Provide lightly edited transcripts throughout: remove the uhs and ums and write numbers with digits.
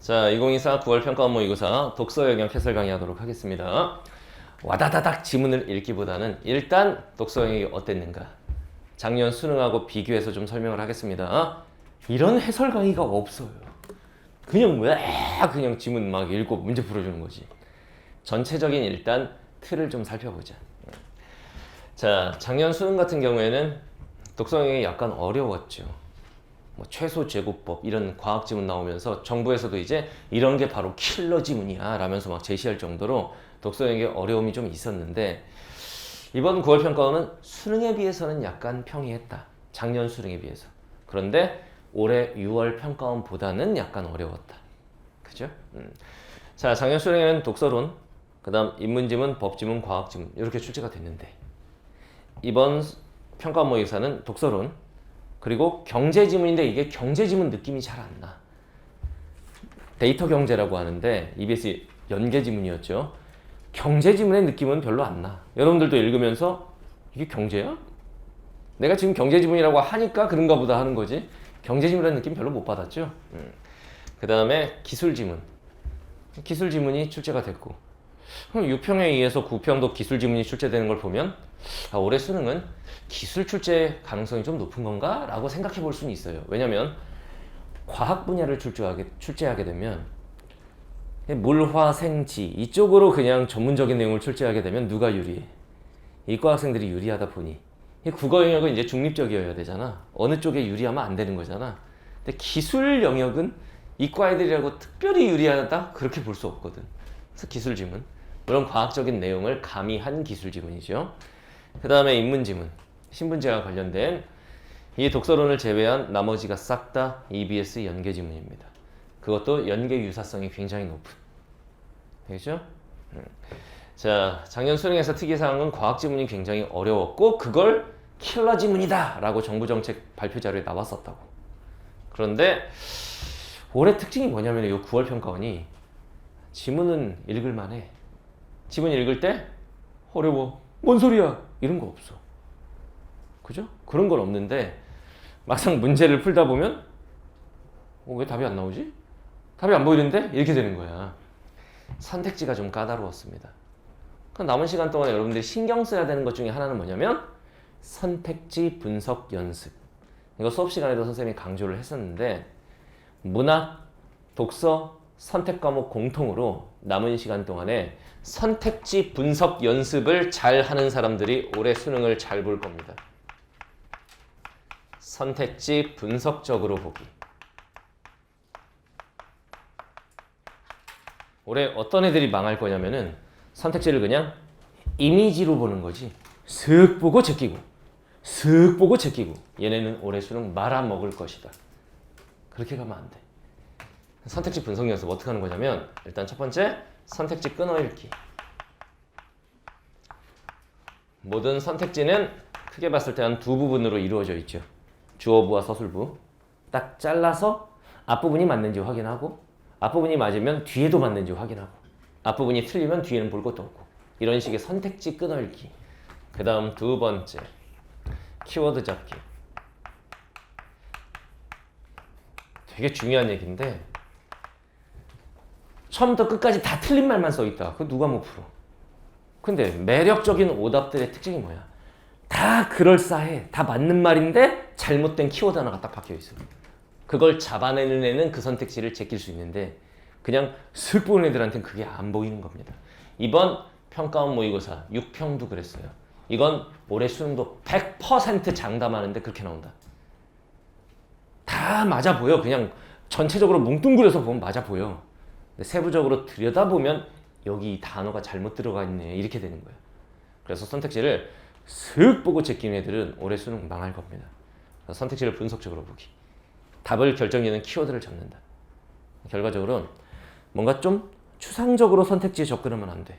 자, 2024 9월 평가원 모의고사 독서 영역 해설 강의하도록 하겠습니다. 와다다닥 지문을 읽기보다는 일단 독서 영역이 어땠는가 작년 수능하고 비교해서 좀 설명을 하겠습니다. 이런 해설 강의가 없어요. 그냥 그냥 지문 막 읽고 문제 풀어주는 거지. 전체적인 일단 틀을 좀 살펴보자. 자, 작년 수능 같은 경우에는 독서 영역이 약간 어려웠죠. 뭐 최소 제곱법 이런 과학 지문 나오면서 정부에서도 이제 이런 게 바로 킬러 지문이야 라면서 막 제시할 정도로 독서 영역에 어려움이 좀 있었는데 이번 9월 평가원은 수능에 비해서는 약간 평이했다. 작년 수능에 비해서. 그런데 올해 6월 평가원보다는 약간 어려웠다. 그죠? 자, 작년 수능에는 독서론, 그 다음 인문지문, 법지문, 과학지문 이렇게 출제가 됐는데 이번 평가원 모의고사는 독서론 그리고 경제지문인데 이게 경제지문 느낌이 잘 안 나. 데이터 경제라고 하는데 EBS 연계지문이었죠. 경제지문의 느낌은 별로 안 나. 여러분들도 읽으면서 이게 경제야? 내가 지금 경제지문이라고 하니까 그런가 보다 하는 거지. 경제지문이라는 느낌 별로 못 받았죠. 그 다음에 기술지문. 기술지문이 출제가 됐고 그럼 6평에 의해서 9평도 기술지문이 출제되는 걸 보면 올해 수능은 기술 출제 가능성이 좀 높은 건가? 라고 생각해 볼 수는 있어요. 왜냐면 과학 분야를 출제하게 되면 물화생지 이쪽으로 그냥 전문적인 내용을 출제하게 되면 누가 유리해? 이과 학생들이 유리하다 보니 국어 영역은 이제 중립적이어야 되잖아. 어느 쪽에 유리하면 안 되는 거잖아. 근데 기술 영역은 이과 애들이라고 특별히 유리하다? 그렇게 볼 수 없거든. 그래서 기술 지문. 물론 과학적인 내용을 가미한 기술 지문이죠. 그 다음에 인문지문. 신분제와 관련된 이 독서론을 제외한 나머지가 싹 다 EBS 연계지문입니다. 그것도 연계 유사성이 굉장히 높은. 되겠죠? 자, 작년 수능에서 특이사항은 과학지문이 굉장히 어려웠고 그걸 킬러 지문이다 라고 정부 정책 발표 자료에 나왔었다고. 그런데 올해 특징이 뭐냐면 이 9월 평가원이 지문은 읽을만해. 지문 읽을 때 어려워. 뭔 소리야? 이런 거 없어. 그죠? 그런 건 없는데 막상 문제를 풀다 보면 왜 답이 안 나오지? 답이 안 보이는데? 이렇게 되는 거야. 선택지가 좀 까다로웠습니다. 그럼 남은 시간 동안에 여러분들이 신경 써야 되는 것 중에 하나는 뭐냐면 선택지 분석 연습. 이거 수업 시간에도 선생님이 강조를 했었는데 문학, 독서, 선택 과목 공통으로 남은 시간 동안에 선택지 분석 연습을 잘 하는 사람들이 올해 수능을 잘 볼 겁니다. 선택지 분석적으로 보기. 올해 어떤 애들이 망할 거냐면은 선택지를 그냥 이미지로 보는 거지. 슥 보고 제끼고 슥 보고 제끼고 얘네는 올해 수능 말아먹을 것이다. 그렇게 가면 안 돼. 선택지 분석 연습 어떻게 하는 거냐면 일단 첫 번째 선택지 끊어읽기. 모든 선택지는 크게 봤을 때 한 두 부분으로 이루어져 있죠. 주어부와 서술부. 딱 잘라서 앞부분이 맞는지 확인하고 앞부분이 맞으면 뒤에도 맞는지 확인하고 앞부분이 틀리면 뒤에는 볼 것도 없고 이런 식의 선택지 끊어읽기. 그 다음 두 번째 키워드 잡기. 되게 중요한 얘기인데 처음부터 끝까지 다 틀린 말만 써있다. 그거 누가 못 풀어. 근데 매력적인 오답들의 특징이 뭐야? 다 그럴싸해. 다 맞는 말인데 잘못된 키워드 하나가 딱 박혀있어. 그걸 잡아내는 애는 그 선택지를 제낄 수 있는데 그냥 슥 보는 애들한테는 그게 안 보이는 겁니다. 이번 평가원 모의고사 6평도 그랬어요. 이건 올해 수능도 100% 장담하는데 그렇게 나온다. 다 맞아 보여. 그냥 전체적으로 뭉뚱그려서 보면 맞아 보여. 근데 세부적으로 들여다보면 여기 이 단어가 잘못 들어가 있네 이렇게 되는 거예요. 그래서 선택지를 슥 보고 제끼는 애들은 올해 수능 망할 겁니다. 선택지를 분석적으로 보기. 답을 결정짓는 키워드를 잡는다. 결과적으로 뭔가 좀 추상적으로 선택지에 접근하면 안 돼.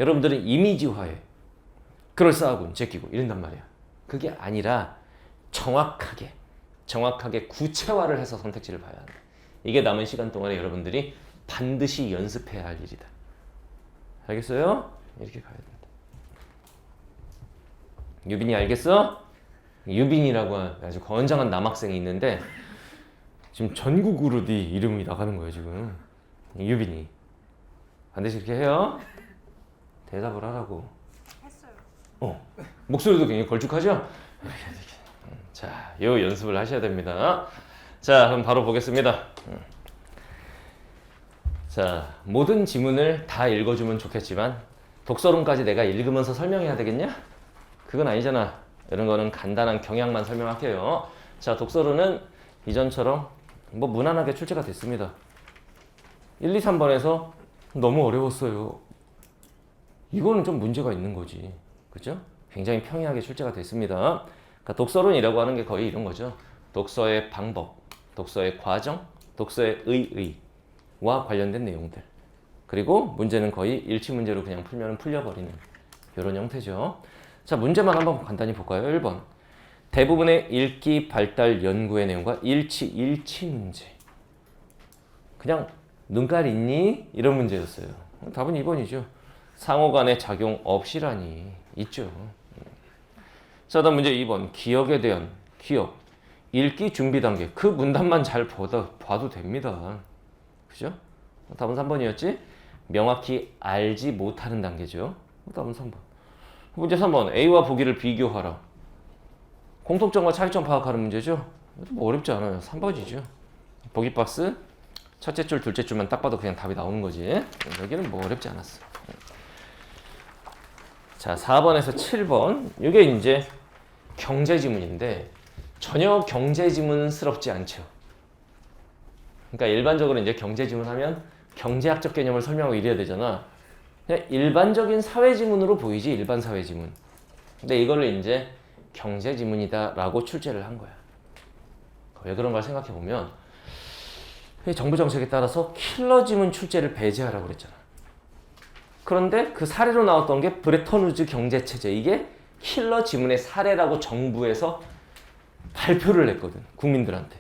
여러분들은 이미지화해. 그럴싸하군 제끼고 이런단 말이야. 그게 아니라 정확하게 구체화를 해서 선택지를 봐야 한다. 이게 남은 시간 동안에 여러분들이 반드시 연습해야 할 일이다. 알겠어요? 이렇게 가야 된다. 유빈이 알겠어? 유빈이라고 아주 건장한 남학생이 있는데 지금 전국으로 네 이름이 나가는 거예요 지금. 유빈이 반드시 이렇게 해요. 대답을 하라고. 했어요. 목소리도 굉장히 걸쭉하죠? 자, 요 연습을 하셔야 됩니다. 자, 그럼 바로 보겠습니다. 자, 모든 지문을 다 읽어주면 좋겠지만 독서론까지 내가 읽으면서 설명해야 되겠냐? 그건 아니잖아. 이런 거는 간단한 경향만 설명할게요. 자, 독서론은 이전처럼 뭐 무난하게 출제가 됐습니다. 1, 2, 3번에서 너무 어려웠어요. 이거는 좀 문제가 있는 거지. 그죠? 굉장히 평이하게 출제가 됐습니다. 그러니까 독서론이라고 하는 게 거의 이런 거죠. 독서의 방법, 독서의 과정, 독서의 의의와 관련된 내용들. 그리고 문제는 거의 일치 문제로 그냥 풀면 풀려버리는 이런 형태죠. 자, 문제만 한번 간단히 볼까요? 1번. 대부분의 읽기 발달 연구의 내용과 일치 문제. 그냥 눈깔 있니? 이런 문제였어요. 답은 2번이죠. 상호 간의 작용 없이라니. 있죠. 자, 다음 문제 2번. 기억에 대한 기억. 읽기 준비 단계. 그 문단만 잘 봐도 됩니다. 그죠? 답은 3번이었지? 명확히 알지 못하는 단계죠. 답은 3번. 문제 3번. A와 보기를 비교하라. 공통점과 차이점 파악하는 문제죠. 뭐 어렵지 않아요. 3번이죠. 보기 박스. 첫째 줄, 둘째 줄만 딱 봐도 그냥 답이 나오는 거지. 여기는 뭐 어렵지 않았어. 자, 4번에서 7번. 이게 이제 경제 지문인데 전혀 경제 지문스럽지 않죠. 그러니까 일반적으로 이제 경제 지문 하면 경제학적 개념을 설명하고 이래야 되잖아. 그냥 일반적인 사회 지문으로 보이지, 일반 사회 지문. 근데 이거를 이제 경제 지문이다라고 출제를 한 거야. 왜 그런 걸 생각해 보면 정부 정책에 따라서 킬러 지문 출제를 배제하라고 그랬잖아. 그런데 그 사례로 나왔던 게 브레턴우즈 경제체제. 이게 킬러 지문의 사례라고 정부에서 발표를 했거든. 국민들한테.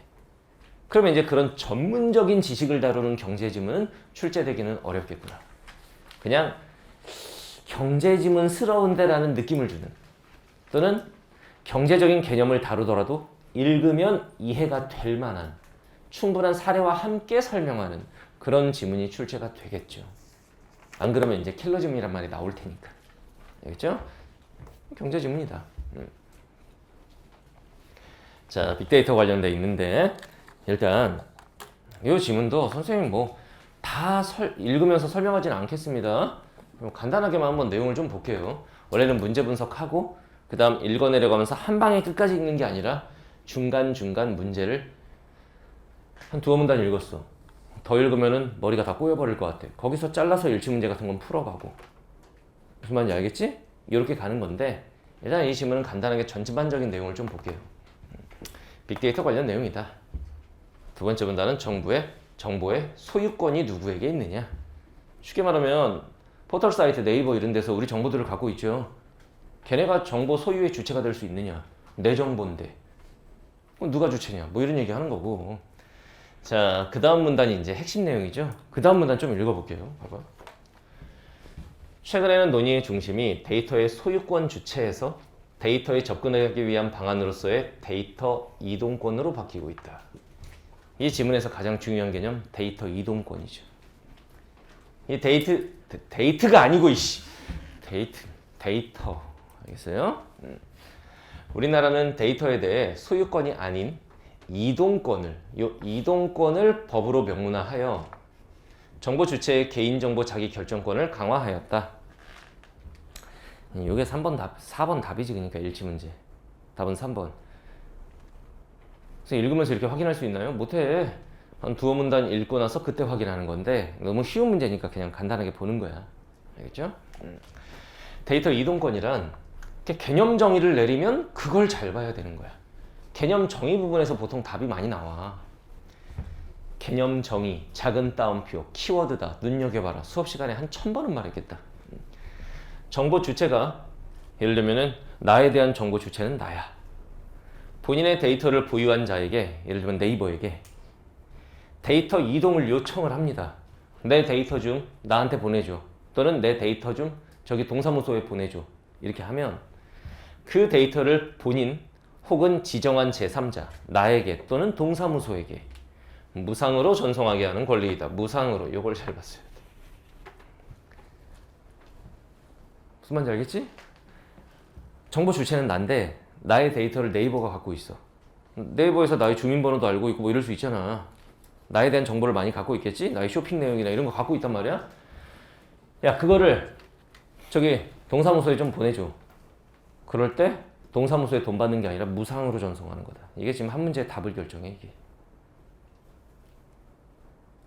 그러면 이제 그런 전문적인 지식을 다루는 경제 지문은 출제되기는 어렵겠구나. 그냥 경제 지문스러운데라는 느낌을 주는, 또는 경제적인 개념을 다루더라도 읽으면 이해가 될 만한 충분한 사례와 함께 설명하는 그런 지문이 출제가 되겠죠. 안 그러면 이제 킬러 지문이란 말이 나올 테니까. 알겠죠? 경제 지문이다. 자, 빅데이터 관련돼 있는데 일단 이 지문도 선생님 뭐 다 읽으면서 설명하지는 않겠습니다. 그럼 간단하게만 한번 내용을 좀 볼게요. 원래는 문제 분석하고 그 다음 읽어내려가면서 한 방에 끝까지 읽는 게 아니라 중간중간 문제를 한 두어 문단 읽었어. 더 읽으면은 머리가 다 꼬여버릴 것 같아. 거기서 잘라서 일치 문제 같은 건 풀어가고. 무슨 말인지 알겠지? 이렇게 가는 건데 일단 이 지문은 간단하게 전반적인 내용을 좀 볼게요. 빅데이터 관련 내용이다. 두 번째 문단은 정보의 소유권이 누구에게 있느냐. 쉽게 말하면 포털 사이트, 네이버 이런 데서 우리 정보들을 갖고 있죠. 걔네가 정보 소유의 주체가 될 수 있느냐. 내 정보인데 그럼 누가 주체냐, 뭐 이런 얘기 하는 거고. 자, 그 다음 문단이 이제 핵심 내용이죠. 그 다음 문단 좀 읽어볼게요. 봐봐. 최근에는 논의의 중심이 데이터의 소유권 주체에서 데이터에 접근하기 위한 방안으로서의 데이터 이동권으로 바뀌고 있다. 이 지문에서 가장 중요한 개념, 데이터 이동권이죠. 이 데이트가 아니고 데이터. 알겠어요? 우리나라는 데이터에 대해 소유권이 아닌 이동권을 법으로 명문화하여 정보 주체의 개인정보 자기 결정권을 강화하였다. 이게 4번 답이지. 그러니까 일치 문제. 답은 3번. 그래서 읽으면서 이렇게 확인할 수 있나요? 못해. 한 두어 문단 읽고 나서 그때 확인하는 건데 너무 쉬운 문제니까 그냥 간단하게 보는 거야. 알겠죠? 데이터 이동권이란 개념 정의를 내리면 그걸 잘 봐야 되는 거야. 개념 정의 부분에서 보통 답이 많이 나와. 개념 정의, 작은 따옴표, 키워드다, 눈여겨봐라. 수업 시간에 한 1000번은 말했겠다. 정보 주체가 예를 들면은 나에 대한 정보 주체는 나야. 본인의 데이터를 보유한 자에게, 예를 들면 네이버에게 데이터 이동을 요청을 합니다. 내 데이터 좀 나한테 보내줘. 또는 내 데이터 좀 저기 동사무소에 보내줘. 이렇게 하면 그 데이터를 본인 혹은 지정한 제3자, 나에게 또는 동사무소에게 무상으로 전송하게 하는 권리이다. 무상으로. 요걸 잘 봤어야 돼. 무슨 말인지 알겠지? 정보 주체는 난데 나의 데이터를 네이버가 갖고 있어. 네이버에서 나의 주민번호도 알고 있고 뭐 이럴 수 있잖아. 나에 대한 정보를 많이 갖고 있겠지? 나의 쇼핑 내용이나 이런 거 갖고 있단 말이야. 야, 그거를 저기 동사무소에 좀 보내줘. 그럴 때 동사무소에 돈 받는 게 아니라 무상으로 전송하는 거다. 이게 지금 한 문제의 답을 결정해, 이게.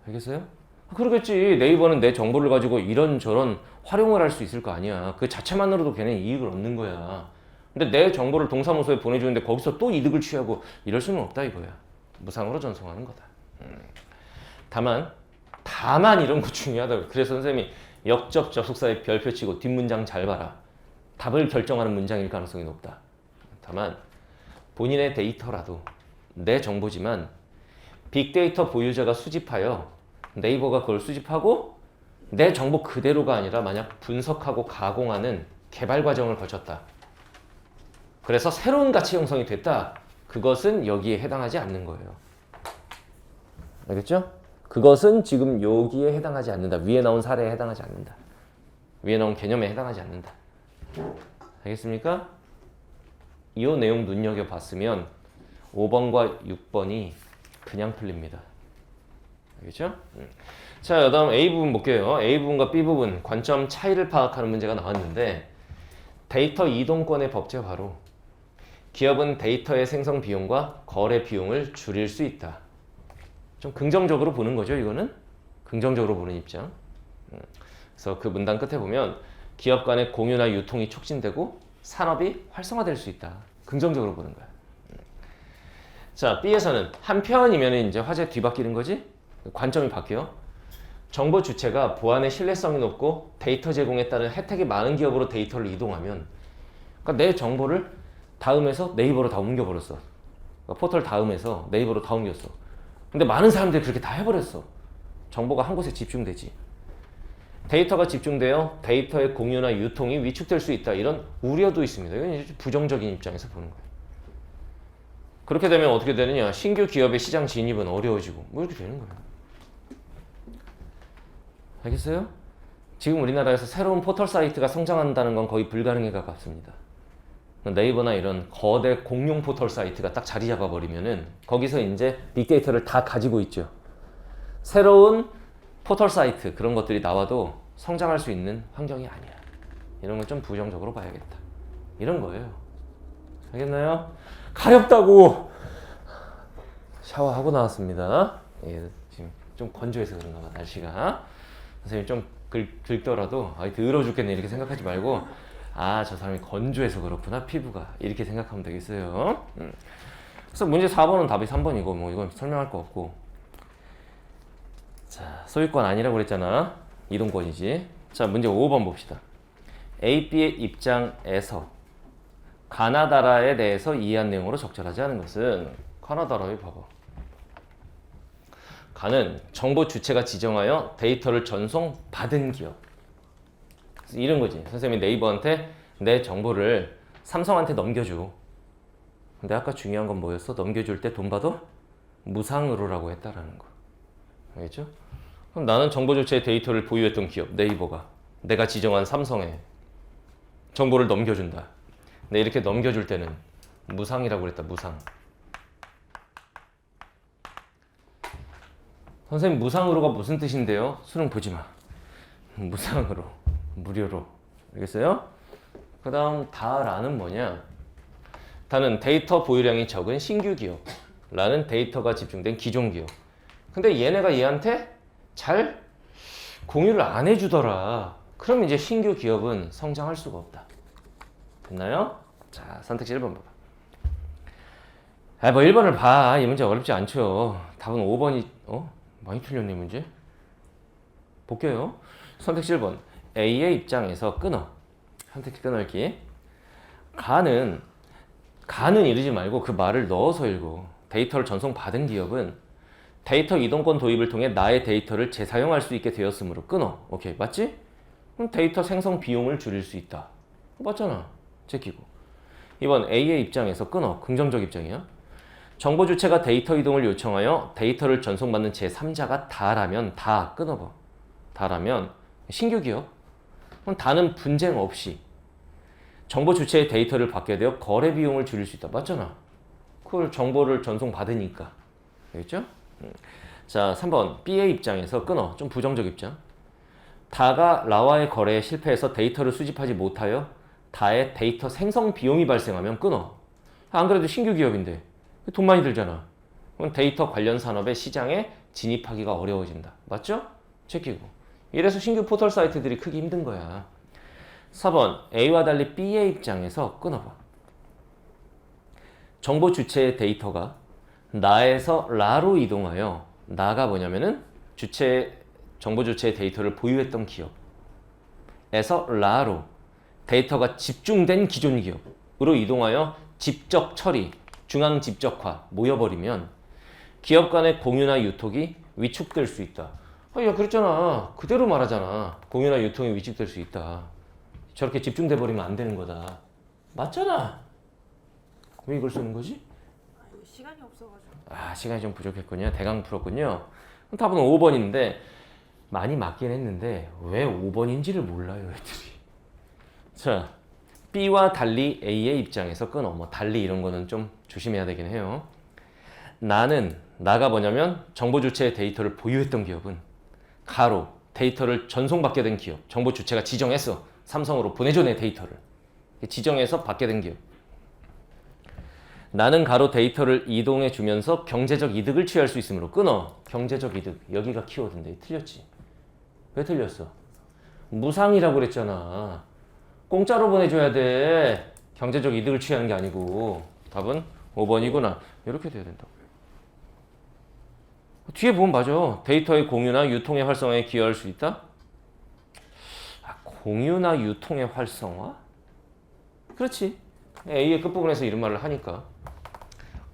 알겠어요? 그러겠지. 네이버는 내 정보를 가지고 이런저런 활용을 할 수 있을 거 아니야. 그 자체만으로도 걔네 이익을 얻는 거야. 근데 내 정보를 동사무소에 보내주는데 거기서 또 이득을 취하고 이럴 수는 없다 이거야. 무상으로 전송하는 거다. 다만 이런 거 중요하다고. 그래서 선생님이 역접 접속사에 별표 치고 뒷문장 잘 봐라. 답을 결정하는 문장일 가능성이 높다. 다만 본인의 데이터라도 내 정보지만 빅데이터 보유자가 수집하여 네이버가 그걸 수집하고 내 정보 그대로가 아니라 만약 분석하고 가공하는 개발 과정을 거쳤다. 그래서 새로운 가치 형성이 됐다. 그것은 여기에 해당하지 않는 거예요. 알겠죠? 그것은 지금 여기에 해당하지 않는다. 위에 나온 사례에 해당하지 않는다. 위에 나온 개념에 해당하지 않는다. 알겠습니까? 이 내용 눈여겨봤으면 5번과 6번이 그냥 풀립니다. 알겠죠? 자, 다음 A 부분 볼게요. A 부분과 B 부분 관점 차이를 파악하는 문제가 나왔는데 데이터 이동권의 법제화로 기업은 데이터의 생성 비용과 거래 비용을 줄일 수 있다. 좀 긍정적으로 보는 거죠, 이거는? 긍정적으로 보는 입장. 그래서 그 문단 끝에 보면 기업 간의 공유나 유통이 촉진되고 산업이 활성화될 수 있다. 긍정적으로 보는 거야. 자, B에서는 한편이면 이제 화제 뒤바뀌는 거지? 관점이 바뀌어. 정보 주체가 보안의 신뢰성이 높고 데이터 제공에 따른 혜택이 많은 기업으로 데이터를 이동하면, 그러니까 내 정보를 다음에서 네이버로 다 옮겨버렸어. 그러니까 포털 다음에서 네이버로 다 옮겼어. 근데 많은 사람들이 그렇게 다 해버렸어. 정보가 한 곳에 집중되지. 데이터가 집중되어 데이터의 공유나 유통이 위축될 수 있다. 이런 우려도 있습니다. 이건 이제 부정적인 입장에서 보는 거예요. 그렇게 되면 어떻게 되느냐? 신규 기업의 시장 진입은 어려워지고 뭐 이렇게 되는 거예요. 알겠어요? 지금 우리나라에서 새로운 포털 사이트가 성장한다는 건 거의 불가능에 가깝습니다. 네이버나 이런 거대 공용 포털 사이트가 딱 자리 잡아버리면은 거기서 이제 빅데이터를 다 가지고 있죠. 새로운 포털 사이트 그런 것들이 나와도 성장할 수 있는 환경이 아니야. 이런 건 좀 부정적으로 봐야겠다. 이런 거예요. 알겠나요? 가렵다고 샤워하고 나왔습니다. 예, 지금 좀 건조해서 그런가 봐, 날씨가. 선생님 좀 긁더라도 더러워 죽겠네 이렇게 생각하지 말고, 아, 저 사람이 건조해서 그렇구나, 피부가, 이렇게 생각하면 되겠어요. 그래서 문제 4번은 답이 3번이고 뭐 이건 설명할 거 없고. 자, 소유권 아니라고 그랬잖아. 이동권이지. 자, 문제 5번 봅시다. A, B의 입장에서 가나다라에 대해서 이해한 내용으로 적절하지 않은 것은, 가나다라에 봐봐. 가는 정보 주체가 지정하여 데이터를 전송받은 기업. 이런 거지. 선생님이 네이버한테 내 정보를 삼성한테 넘겨줘. 근데 아까 중요한 건 뭐였어? 넘겨줄 때 돈 받아? 무상으로라고 했다라는 거. 알겠죠? 그럼 나는 정보 주체의 데이터를 보유했던 기업, 네이버가 내가 지정한 삼성에 정보를 넘겨준다. 근데 이렇게 넘겨줄 때는 무상이라고 그랬다. 무상. 선생님, 무상으로가 무슨 뜻인데요? 수능 보지 마. 무상으로, 무료로. 알겠어요? 그 다음 다라는 뭐냐? 다는 데이터 보유량이 적은 신규 기업, 라는 데이터가 집중된 기존 기업. 근데 얘네가 얘한테 잘 공유를 안 해주더라. 그럼 이제 신규 기업은 성장할 수가 없다. 됐나요? 자, 선택지 1번 봐봐. 뭐 1번을 봐. 이 문제 어렵지 않죠. 답은 5번이 많이 틀렸네 문제. 볼게요. 선택지 1번. A의 입장에서 끊어. 선택지 끊을기. 가는 이르지 말고 그 말을 넣어서 읽어. 데이터를 전송받은 기업은 데이터 이동권 도입을 통해 나의 데이터를 재사용할 수 있게 되었으므로 끊어. 오케이, 맞지? 그럼 데이터 생성 비용을 줄일 수 있다. 맞잖아. 제끼고. 이번 A의 입장에서 끊어. 긍정적 입장이야. 정보 주체가 데이터 이동을 요청하여 데이터를 전송받는 제3자가 다라면 다 끊어봐. 다라면 신규 기업. 그럼 다는 분쟁 없이 정보 주체의 데이터를 받게 되어 거래 비용을 줄일 수 있다. 맞잖아. 그걸 정보를 전송받으니까. 알겠죠? 자, 3번 B의 입장에서 끊어. 좀 부정적 입장. 다가 라와의 거래에 실패해서 데이터를 수집하지 못하여 다의 데이터 생성 비용이 발생하면 끊어. 안 그래도 신규 기업인데 돈 많이 들잖아. 그럼 데이터 관련 산업의 시장에 진입하기가 어려워진다. 맞죠? 제끼고. 이래서 신규 포털 사이트들이 크기 힘든 거야. 4번 A와 달리 B의 입장에서 끊어봐. 정보 주체의 데이터가 나에서 라로 이동하여 나가 뭐냐면은 정보 주체의 데이터를 보유했던 기업에서 라로 데이터가 집중된 기존 기업으로 이동하여 집적 처리, 중앙 집적화 모여버리면 기업 간의 공유나 유통이 위축될 수 있다. 야, 그랬잖아. 그대로 말하잖아. 공유나 유통이 위축될 수 있다. 저렇게 집중돼 버리면 안 되는 거다. 맞잖아. 왜 이걸 쓰는 거지? 시간이 없어가지고. 시간이 좀 부족했군요. 대강 풀었군요. 답은 5번인데 많이 맞긴 했는데 왜 5번인지를 몰라요, 애들이. 자, B와 달리 A의 입장에서 끊어. 뭐 달리 이런 거는 좀 조심해야 되긴 해요. 나가 뭐냐면 정보 주체의 데이터를 보유했던 기업은 가로 데이터를 전송받게 된 기업. 정보 주체가 지정했어. 삼성으로 보내줘 내 데이터를. 지정해서 받게 된 기업. 나는 가로 데이터를 이동해 주면서 경제적 이득을 취할 수 있으므로 끊어. 경제적 이득. 여기가 키워드인데 틀렸지. 왜 틀렸어? 무상이라고 그랬잖아. 공짜로 보내줘야 돼. 경제적 이득을 취하는 게 아니고. 답은 5번이구나. 이렇게 돼야 된다고. 뒤에 보면 맞아. 데이터의 공유나 유통의 활성화에 기여할 수 있다? 공유나 유통의 활성화? 그렇지. A의 끝부분에서 이런 말을 하니까.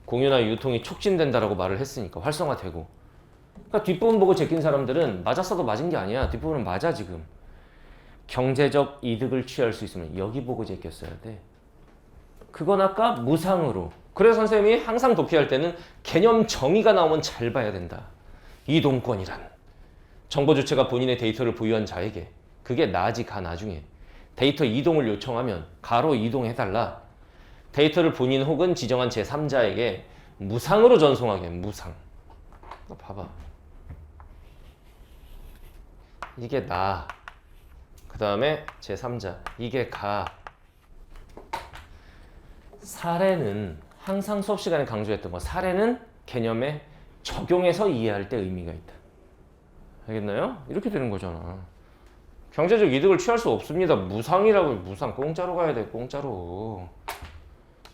공유나 유통이 촉진된다라고 말을 했으니까 활성화되고. 그러니까 뒷부분 보고 제낀 사람들은 맞았어도 맞은 게 아니야. 뒷부분은 맞아 지금. 경제적 이득을 취할 수 있으면 여기 보고 제꼈어야 돼. 그건 아까 무상으로. 그래서 선생님이 항상 독해할 때는 개념 정의가 나오면 잘 봐야 된다. 이동권이란 정보 주체가 본인의 데이터를 보유한 자에게 그게 나지 가 나중에 데이터 이동을 요청하면 가로 이동해달라. 데이터를 본인 혹은 지정한 제3자에게 무상으로 전송하게. 무상. 봐봐. 이게 나. 그 다음에 제3자. 이게 가. 사례는 항상 수업 시간에 강조했던 거. 사례는 개념에 적용해서 이해할 때 의미가 있다. 알겠나요? 이렇게 되는 거잖아. 경제적 이득을 취할 수 없습니다. 무상이라고. 무상. 공짜로 가야 돼. 공짜로.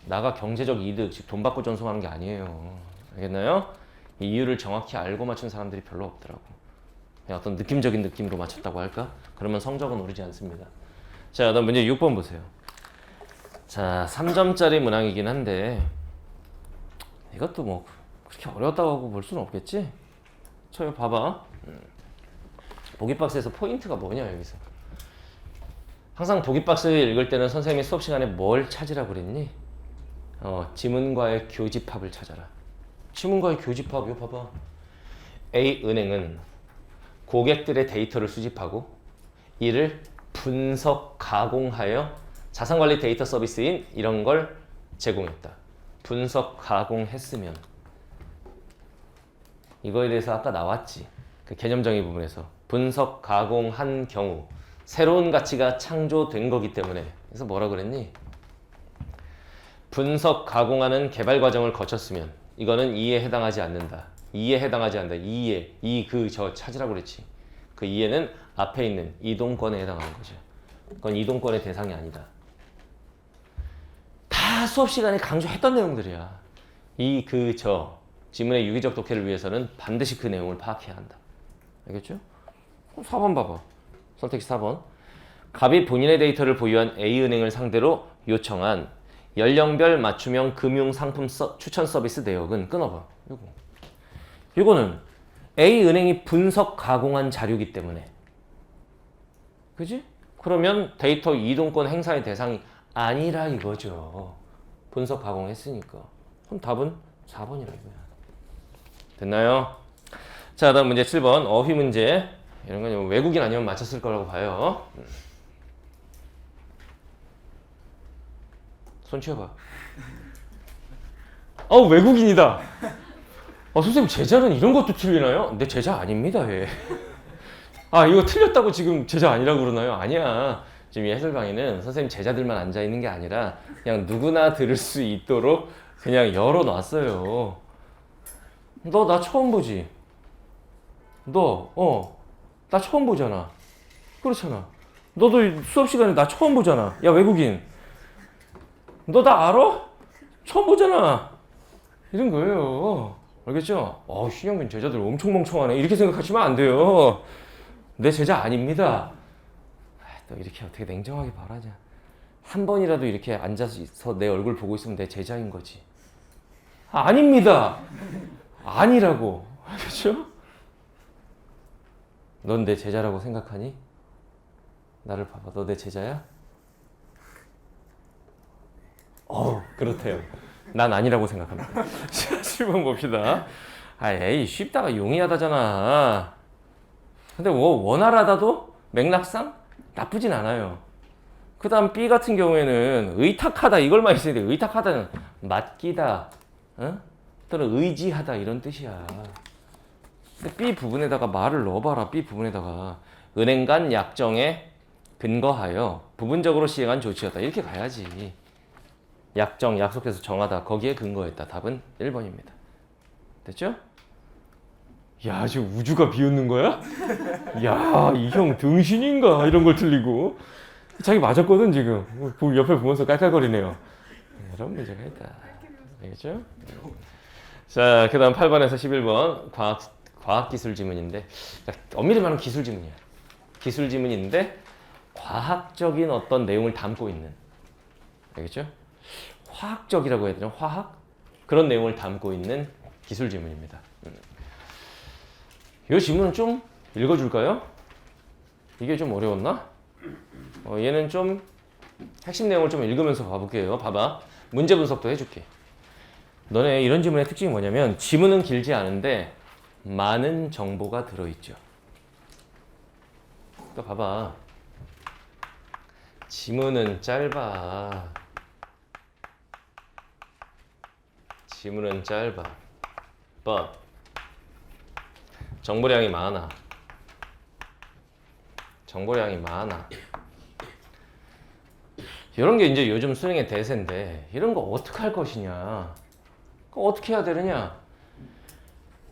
나가 경제적 이득, 즉 돈 받고 전송하는 게 아니에요. 알겠나요? 이 이유를 정확히 알고 맞춘 사람들이 별로 없더라고. 그냥 어떤 느낌적인 느낌으로 맞췄다고 할까? 그러면 성적은 오르지 않습니다. 자, 그다음 문제 6번 보세요. 자, 3점짜리 문항이긴 한데 이것도 뭐 그렇게 어려웠다고 하고 볼 수는 없겠지? 저 이거 봐봐. 보기 박스에서 포인트가 뭐냐 여기서. 항상 보기 박스 읽을 때는 선생님이 수업 시간에 뭘 찾으라고 그랬니? 지문과의 교집합을 찾아라. 지문과의 교집합 이거 봐봐. A은행은 고객들의 데이터를 수집하고 이를 분석 가공하여 자산관리 데이터 서비스인 이런 걸 제공했다. 분석 가공했으면 이거에 대해서 아까 나왔지. 그 개념 정의 부분에서 분석 가공한 경우 새로운 가치가 창조된 거기 때문에. 그래서 뭐라 그랬니? 분석 가공하는 개발 과정을 거쳤으면 이거는 이에 해당하지 않는다. 이에 해당하지 않는다. 이에 저 찾으라고 그랬지. 그 이에는 앞에 있는 이동권에 해당하는 거죠. 그건 이동권의 대상이 아니다. 다 수업 시간에 강조했던 내용들이야. 저 지문의 유기적 독해를 위해서는 반드시 그 내용을 파악해야 한다. 알겠죠? 4번 봐봐. 선택지 4번. 갑이 본인의 데이터를 보유한 A은행을 상대로 요청한 연령별 맞춤형 금융상품 추천 서비스 내역은 끊어봐. 이거는 A은행이 분석 가공한 자료이기 때문에. 그지? 그러면 데이터 이동권 행사의 대상이 아니라 이거죠. 분석 가공했으니까. 그럼 답은 4번이라 이거야. 됐나요? 자, 다음 문제 7번 어휘 문제. 이런 건 외국인 아니면 맞췄을 거라고 봐요. 손 치워봐. 외국인이다. 선생님 제자는 이런 것도 틀리나요? 내 제자 아닙니다. 얘. 이거 틀렸다고 지금 제자 아니라고 그러나요? 아니야. 지금 이 해설 강의는 선생님 제자들만 앉아 있는 게 아니라 그냥 누구나 들을 수 있도록 그냥 열어놨어요. 너 나 처음 보지? 나 처음 보잖아. 그렇잖아. 너도 수업 시간에 나 처음 보잖아. 야, 외국인. 너 나 알아? 처음 보잖아. 이런 거예요. 알겠죠? 신영균 제자들 엄청 멍청하네. 이렇게 생각하시면 안 돼요. 내 제자 아닙니다. 또 이렇게 어떻게 냉정하게 말하냐. 한 번이라도 이렇게 앉아서 내 얼굴 보고 있으면 내 제자인 거지. 아닙니다. 아니라고. 알겠죠? 넌 내 제자라고 생각하니? 나를 봐봐. 너 내 제자야? 그렇대요. 난 아니라고 생각합니다. 7번 봅시다. 에이, 쉽다가 용이하다잖아. 근데 원활하다도 맥락상 나쁘진 않아요. 그 다음 B 같은 경우에는 의탁하다 이걸만 있어야 돼. 의탁하다는 맡기다, 또는 의지하다 이런 뜻이야. 근데 B 부분에다가 말을 넣어봐라. B 부분에다가 은행 간 약정에 근거하여 부분적으로 시행한 조치였다. 이렇게 가야지. 약정, 약속해서 정하다. 거기에 근거했다. 답은 1번입니다. 됐죠? 야, 지금 우주가 비웃는 거야? 야, 이 형 등신인가? 이런 걸 틀리고. 자기 맞았거든, 지금. 옆에 보면서 깔깔거리네요. 이런 문제가 있다. 알겠죠? 자, 그 다음 8번에서 11번. 과학기술 지문인데. 엄밀히 말하면 기술 지문이야. 기술 지문인데, 과학적인 어떤 내용을 담고 있는. 알겠죠? 화학적이라고 해야 되나? 화학? 그런 내용을 담고 있는 기술 지문입니다. 이 지문은 좀 읽어줄까요? 이게 좀 어려웠나? 얘는 좀 핵심 내용을 좀 읽으면서 봐볼게요. 봐봐. 문제 분석도 해줄게. 너네 이런 지문의 특징이 뭐냐면 지문은 길지 않은데 많은 정보가 들어있죠. 또 봐봐. 지문은 짧아. 지문은 짧아. but 정보량이 많아. 정보량이 많아. 이런 게 이제 요즘 수능의 대세인데 이런 거 어떻게 할 것이냐. 그거 어떻게 해야 되느냐.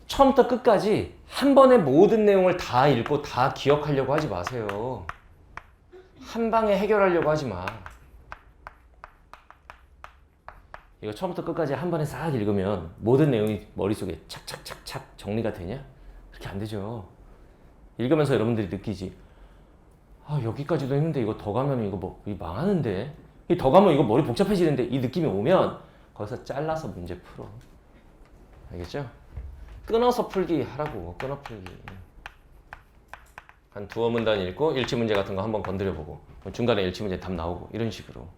처음부터 끝까지 한 번에 모든 내용을 다 읽고 다 기억하려고 하지 마세요. 한 방에 해결하려고 하지 마. 이거 처음부터 끝까지 한 번에 싹 읽으면 모든 내용이 머릿속에 착착착착 정리가 되냐? 그렇게 안 되죠. 읽으면서 여러분들이 느끼지. 여기까지도 했는데 이거 더 가면 이거 망하는데. 이 더 가면 이거 머리 복잡해지는데 이 느낌이 오면 거기서 잘라서 문제 풀어. 알겠죠? 끊어서 풀기 하라고. 끊어 풀기. 한 두어 문단 읽고 일치 문제 같은 거 한번 건드려보고 중간에 일치 문제 답 나오고 이런 식으로.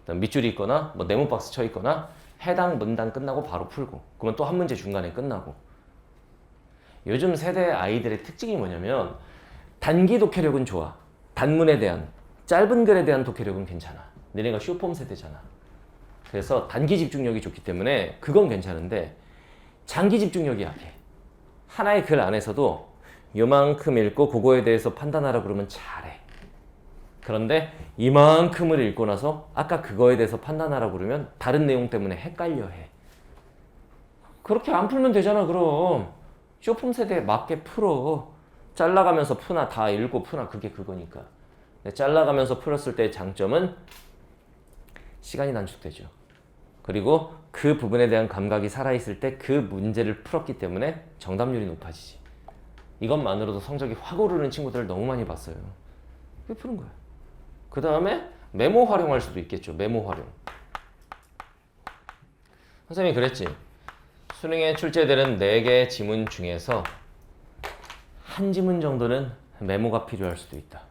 밑줄이 있거나 네모 박스 쳐 있거나 해당 문단 끝나고 바로 풀고 그러면 또 한 문제 중간에 끝나고. 요즘 세대 아이들의 특징이 뭐냐면 단기 독해력은 좋아. 단문에 대한 짧은 글에 대한 독해력은 괜찮아. 너네가 쇼폼 세대잖아. 그래서 단기 집중력이 좋기 때문에 그건 괜찮은데 장기 집중력이 약해. 하나의 글 안에서도 요만큼 읽고 그거에 대해서 판단하라 그러면 잘해. 그런데 이만큼을 읽고 나서 아까 그거에 대해서 판단하라 그러면 다른 내용 때문에 헷갈려해. 그렇게 안 풀면 되잖아. 그럼 쇼폼 세대에 맞게 풀어. 잘라가면서 푸나 다 읽고 푸나 그게 그거니까. 잘라가면서 풀었을 때의 장점은 시간이 단축되죠. 그리고 그 부분에 대한 감각이 살아있을 때 그 문제를 풀었기 때문에 정답률이 높아지지. 이것만으로도 성적이 확 오르는 친구들을 너무 많이 봤어요. 그게 푸는 거야. 그 다음에 메모 활용할 수도 있겠죠. 메모 활용. 선생님이 그랬지. 수능에 출제되는 4개 지문 중에서 한 지문 정도는 메모가 필요할 수도 있다.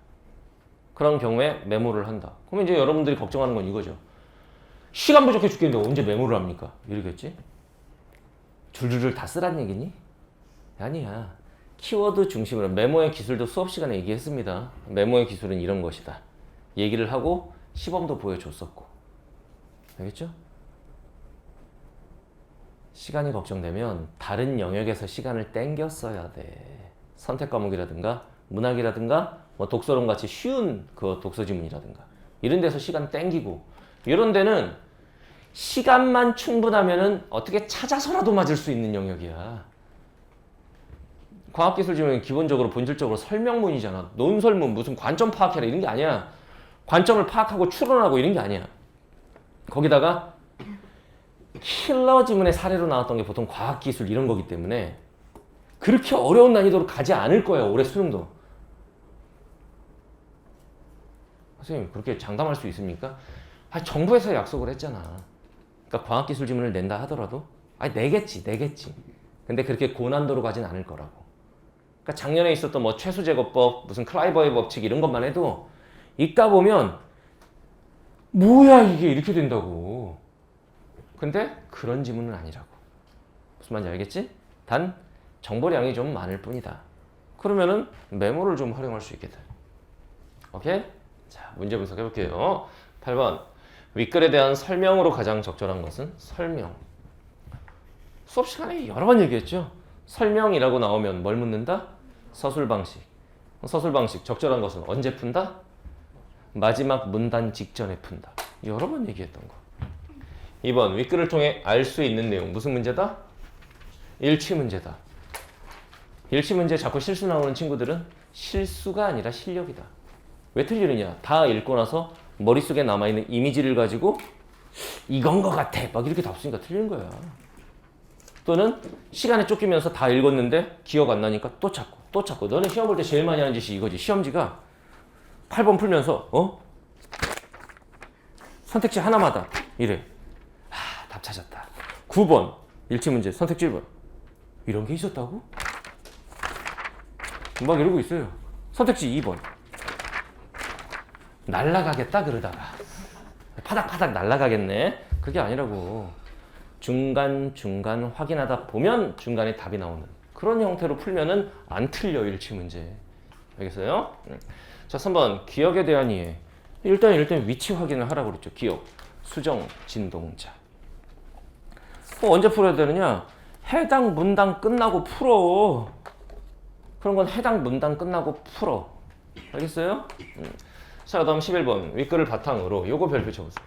그런 경우에 메모를 한다. 그러면 이제 여러분들이 걱정하는 건 이거죠. 시간 부족해 죽겠는데 언제 메모를 합니까? 이러겠지? 줄줄줄 다 쓰란 얘기니? 아니야. 키워드 중심으로 메모의 기술도 수업 시간에 얘기했습니다. 메모의 기술은 이런 것이다. 얘기를 하고 시범도 보여줬었고. 알겠죠? 시간이 걱정되면 다른 영역에서 시간을 땡겨 써야 돼. 선택 과목이라든가 문학이라든가 뭐 독서론 같이 쉬운 그 독서 지문이라든가 이런 데서 시간 땡기고 이런 데는 시간만 충분하면은 어떻게 찾아서라도 맞을 수 있는 영역이야. 과학기술 지문은 기본적으로 본질적으로 설명문이잖아. 논설문 무슨 관점 파악해라 이런 게 아니야. 관점을 파악하고 추론하고 이런 게 아니야. 거기다가 킬러 지문의 사례로 나왔던 게 보통 과학기술 이런 거기 때문에 그렇게 어려운 난이도로 가지 않을 거예요. 올해 수능도. 선생님 그렇게 장담할 수 있습니까? 정부에서 약속을 했잖아. 그러니까 과학기술 지문을 낸다 하더라도 내겠지. 근데 그렇게 고난도로 가진 않을 거라고. 그러니까 작년에 있었던 뭐 최수제거법, 무슨 클라이버의 법칙 이런 것만 해도 읽다 보면 뭐야 이게 이렇게 된다고. 근데 그런 지문은 아니라고. 무슨 말인지 알겠지? 단 정보량이 좀 많을 뿐이다. 그러면은 메모를 좀 활용할 수 있게 돼. 오케이? 자, 문제 분석해 볼게요. 8번. 윗글에 대한 설명으로 가장 적절한 것은 설명. 수업 시간에 여러 번 얘기했죠. 설명이라고 나오면 뭘 묻는다? 서술 방식. 서술 방식 적절한 것은 언제 푼다? 마지막 문단 직전에 푼다. 여러 번 얘기했던 거. 2번. 윗글을 통해 알 수 있는 내용. 무슨 문제다? 일치 문제다. 일치 문제 자꾸 실수 나오는 친구들은 실수가 아니라 실력이다. 왜 틀리느냐? 다 읽고 나서 머릿속에 남아있는 이미지를 가지고 이건 것 같아 막 이렇게 답 쓰니까 틀린 거야. 또는 시간에 쫓기면서 다 읽었는데 기억 안 나니까 또 찾고 너네 시험 볼 때 제일 많이 하는 짓이 이거지. 시험지가 8번 풀면서 선택지 하나마다 이래. 답 찾았다. 9번 일치 문제 선택지 1번 이런 게 있었다고? 막 이러고 있어요. 선택지 2번 날라가겠다 그러다가 파닥파닥 날라가겠네. 그게 아니라고. 중간 확인하다 보면 중간에 답이 나오는 그런 형태로 풀면은 안 틀려. 일치 문제. 알겠어요? 자, 3번 기억에 대한 이해. 일단 위치 확인을 하라고 그랬죠. 기억, 수정, 진동자. 언제 풀어야 되느냐? 해당 문단 끝나고 풀어. 그런 건 해당 문단 끝나고 풀어. 알겠어요? 자, 다음 11번. 윗글을 바탕으로 요거 별표 쳐보세요.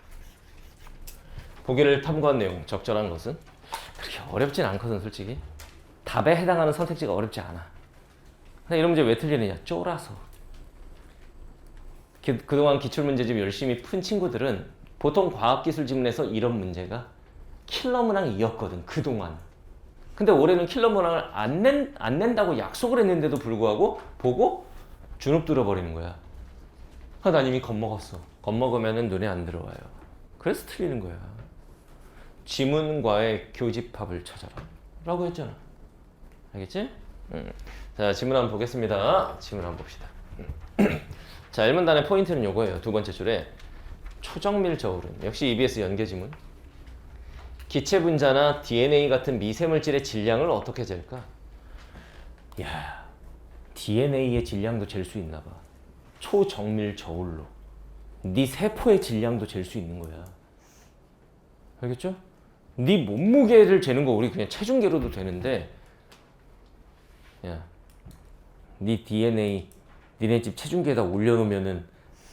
보기를 탐구한 내용. 적절한 것은? 그렇게 어렵진 않거든 솔직히. 답에 해당하는 선택지가 어렵지 않아. 근데 이런 문제 왜 틀리느냐? 쫄아서. 그동안 기출문제집 열심히 푼 친구들은 보통 과학기술 지문에서 이런 문제가 킬러 문항이었거든 그동안. 근데 올해는 킬러 문항을 안 낸다고 약속을 했는데도 불구하고 보고 주눅 들어버리는 거야. 난 이미 겁먹었어. 겁먹으면 눈에 안 들어와요. 그래서 틀리는 거야. 지문과의 교집합을 찾아라 라고 했잖아. 알겠지? 자, 지문 한번 보겠습니다. 지문 한번 봅시다. 자, 1문단의 포인트는 요거예요. 두 번째 줄에 초정밀 저울은 역시 EBS 연계 지문. 기체 분자나 DNA 같은 미세물질의 질량을 어떻게 잴까? 야, DNA의 질량도 잴 수 있나 봐. 초정밀 저울로. 네 세포의 질량도 잴 수 있는 거야. 알겠죠? 네 몸무게를 재는 거 우리 그냥 체중계로도 되는데, 야, 네 DNA 니네 집 체중계에다 올려놓으면은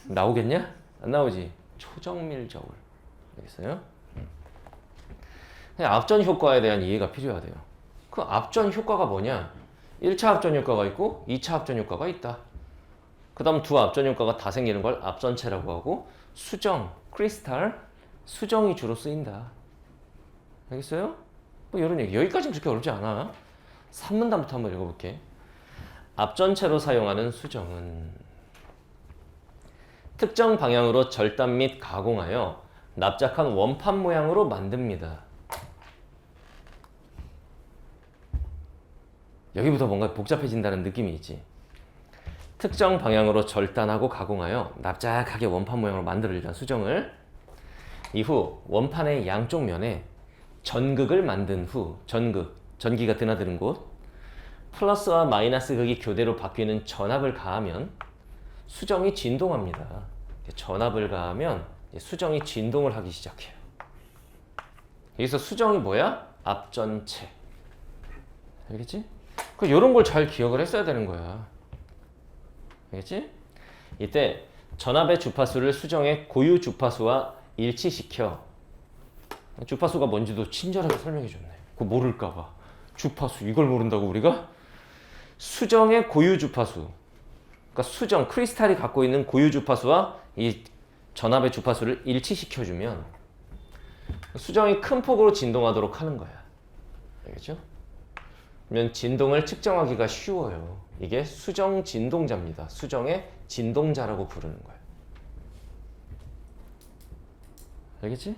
나오겠냐? 안 나오지. 초정밀 저울. 알겠어요? 앞전 효과에 대한 이해가 필요하대요. 그 앞전 효과가 뭐냐? 1차 앞전 효과가 있고 2차 앞전 효과가 있다. 그 다음 두 앞전 효과가 다 생기는 걸 앞전체라고 하고, 수정, 크리스탈, 수정이 주로 쓰인다. 알겠어요? 뭐 이런 얘기. 여기까지는 그렇게 어렵지 않아. 3문단부터 한번 읽어볼게. 앞전체로 사용하는 수정은 특정 방향으로 절단 및 가공하여 납작한 원판 모양으로 만듭니다. 여기부터 뭔가 복잡해진다는 느낌이 있지. 특정 방향으로 절단하고 가공하여 납작하게 원판 모양으로 만들어진 수정을 이후 원판의 양쪽 면에 전극을 만든 후, 전극, 전기가 드나드는 곳. 플러스와 마이너스 극이 교대로 바뀌는 전압을 가하면 수정이 진동합니다. 전압을 가하면 수정이 진동을 하기 시작해요. 여기서 수정이 뭐야? 앞전체. 알겠지? 이런 걸 잘 기억을 했어야 되는 거야. 알겠지? 이때 전압의 주파수를 수정의 고유 주파수와 일치시켜. 주파수가 뭔지도 친절하게 설명해 줬네. 그거 모를까 봐. 주파수 이걸 모른다고 우리가? 수정의 고유 주파수. 그러니까 수정 크리스탈이 갖고 있는 고유 주파수와 이 전압의 주파수를 일치시켜 주면 수정이 큰 폭으로 진동하도록 하는 거야. 알겠죠? 그러면 진동을 측정하기가 쉬워요. 이게 수정 진동자입니다. 수정의 진동자라고 부르는 거예요. 알겠지?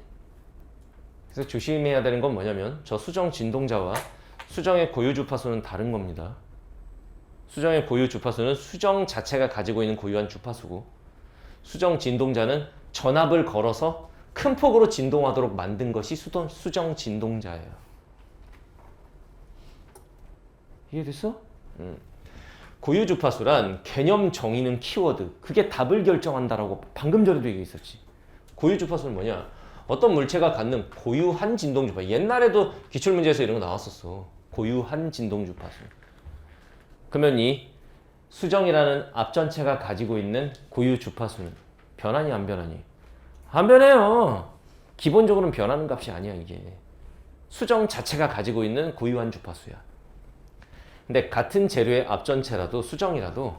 그래서 조심해야 되는 건 뭐냐면 저 수정 진동자와 수정의 고유 주파수는 다른 겁니다. 수정의 고유 주파수는 수정 자체가 가지고 있는 고유한 주파수고, 수정 진동자는 전압을 걸어서 큰 폭으로 진동하도록 만든 것이 수정 진동자예요. 이해됐어? 고유 주파수란 개념 정의는 키워드. 그게 답을 결정한다라고 방금 전에도 얘기했었지. 고유 주파수는 뭐냐? 어떤 물체가 갖는 고유한 진동 주파수. 옛날에도 기출문제에서 이런 거 나왔었어. 고유한 진동 주파수. 그러면 이 수정이라는 앞전체가 가지고 있는 고유 주파수는 변하니 안 변하니? 안 변해요. 기본적으로는 변하는 값이 아니야 이게. 수정 자체가 가지고 있는 고유한 주파수야. 근데 같은 재료의 앞전체라도 수정이라도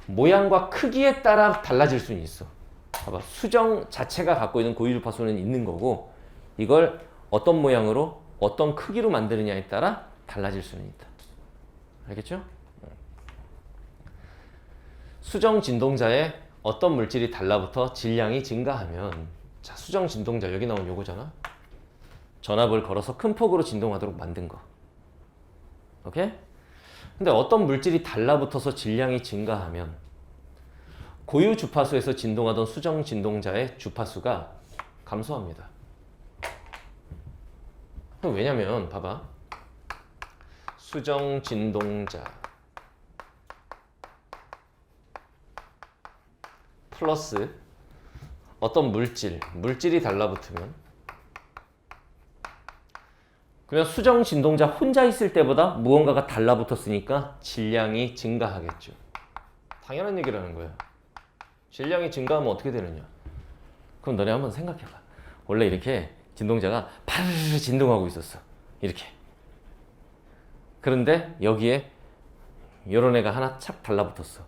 모양과 크기에 따라 달라질 수는 있어. 봐봐. 수정 자체가 갖고 있는 고유 주파수는 있는 거고, 이걸 어떤 모양으로 어떤 크기로 만드느냐에 따라 달라질 수는 있다. 알겠죠? 수정 진동자에 어떤 물질이 달라붙어 질량이 증가하면, 자, 수정 진동자 여기 나온 요거잖아. 전압을 걸어서 큰 폭으로 진동하도록 만든 거. 오케이? 근데 어떤 물질이 달라붙어서 질량이 증가하면 고유 주파수에서 진동하던 수정 진동자의 주파수가 감소합니다. 왜냐면 봐봐. 수정 진동자 플러스 어떤 물질이 달라붙으면, 그러면 수정 진동자 혼자 있을 때보다 무언가가 달라붙었으니까 질량이 증가하겠죠. 당연한 얘기라는 거야. 질량이 증가하면 어떻게 되느냐? 그럼 너네 한번 생각해봐. 원래 이렇게 진동자가 파르르 진동하고 있었어. 이렇게. 그런데 여기에 이런 애가 하나 착 달라붙었어.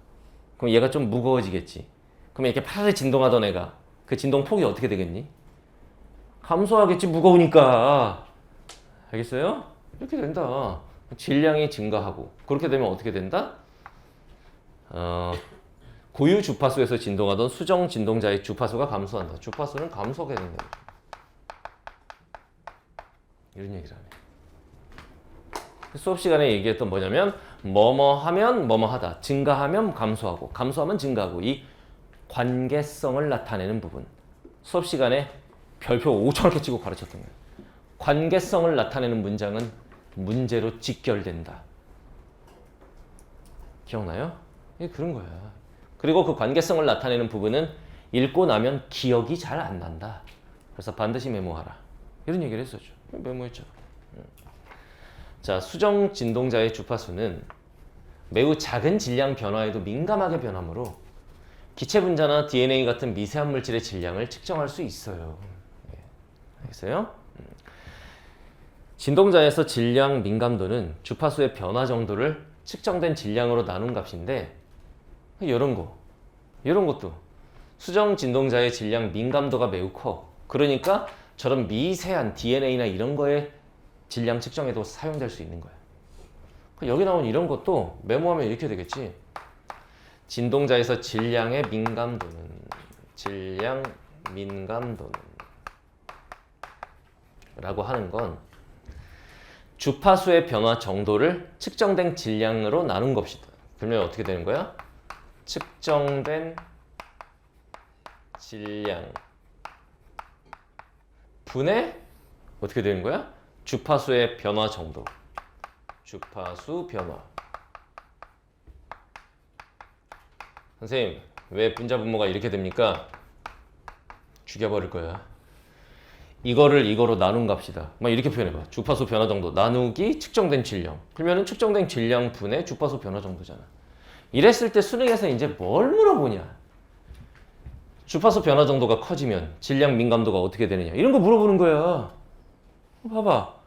그럼 얘가 좀 무거워지겠지. 그럼 이렇게 파르르 진동하던 애가 그 진동 폭이 어떻게 되겠니? 감소하겠지, 무거우니까. 알겠어요? 이렇게 된다. 질량이 증가하고. 그렇게 되면 어떻게 된다? 고유 주파수에서 진동하던 수정 진동자의 주파수가 감소한다. 주파수는 감소하게 된다. 이런 얘기를 하네. 수업 시간에 얘기했던 뭐냐면, 뭐뭐 하면 뭐뭐 하다. 증가하면 감소하고, 감소하면 증가하고, 이 관계성을 나타내는 부분. 수업 시간에 별표 5,000개 치고 가르쳤던 거예요. 관계성을 나타내는 문장은 문제로 직결된다. 기억나요? 이게 그런 거야. 그리고 그 관계성을 나타내는 부분은 읽고 나면 기억이 잘 안 난다. 그래서 반드시 메모하라. 이런 얘기를 했었죠. 메모했죠. 자, 수정 진동자의 주파수는 매우 작은 질량 변화에도 민감하게 변하므로 기체 분자나 DNA 같은 미세한 물질의 질량을 측정할 수 있어요. 알겠어요? 진동자에서 질량 민감도는 주파수의 변화 정도를 측정된 질량으로 나눈 값인데, 이런 것도 수정 진동자의 질량 민감도가 매우 커. 그러니까 저런 미세한 DNA나 이런 거의 질량 측정에도 사용될 수 있는 거야. 여기 나온 이런 것도 메모하면 이렇게 되겠지. 진동자에서 질량 민감도는 라고 하는 건 주파수의 변화 정도를 측정된 질량으로 나눈 것이다. 그러면 어떻게 되는 거야? 측정된 질량 분의 어떻게 되는 거야? 주파수의 변화 정도. 주파수 변화. 선생님, 왜 분자 분모가 이렇게 됩니까? 죽여버릴 거야. 이거를 이거로 나눈 값이다. 막 이렇게 표현해봐. 주파수 변화 정도 나누기 측정된 질량. 그러면은 측정된 질량 분의 주파수 변화 정도잖아. 이랬을 때 수능에서 이제 뭘 물어보냐? 주파수 변화 정도가 커지면 질량 민감도가 어떻게 되느냐? 이런 거 물어보는 거야. 봐봐.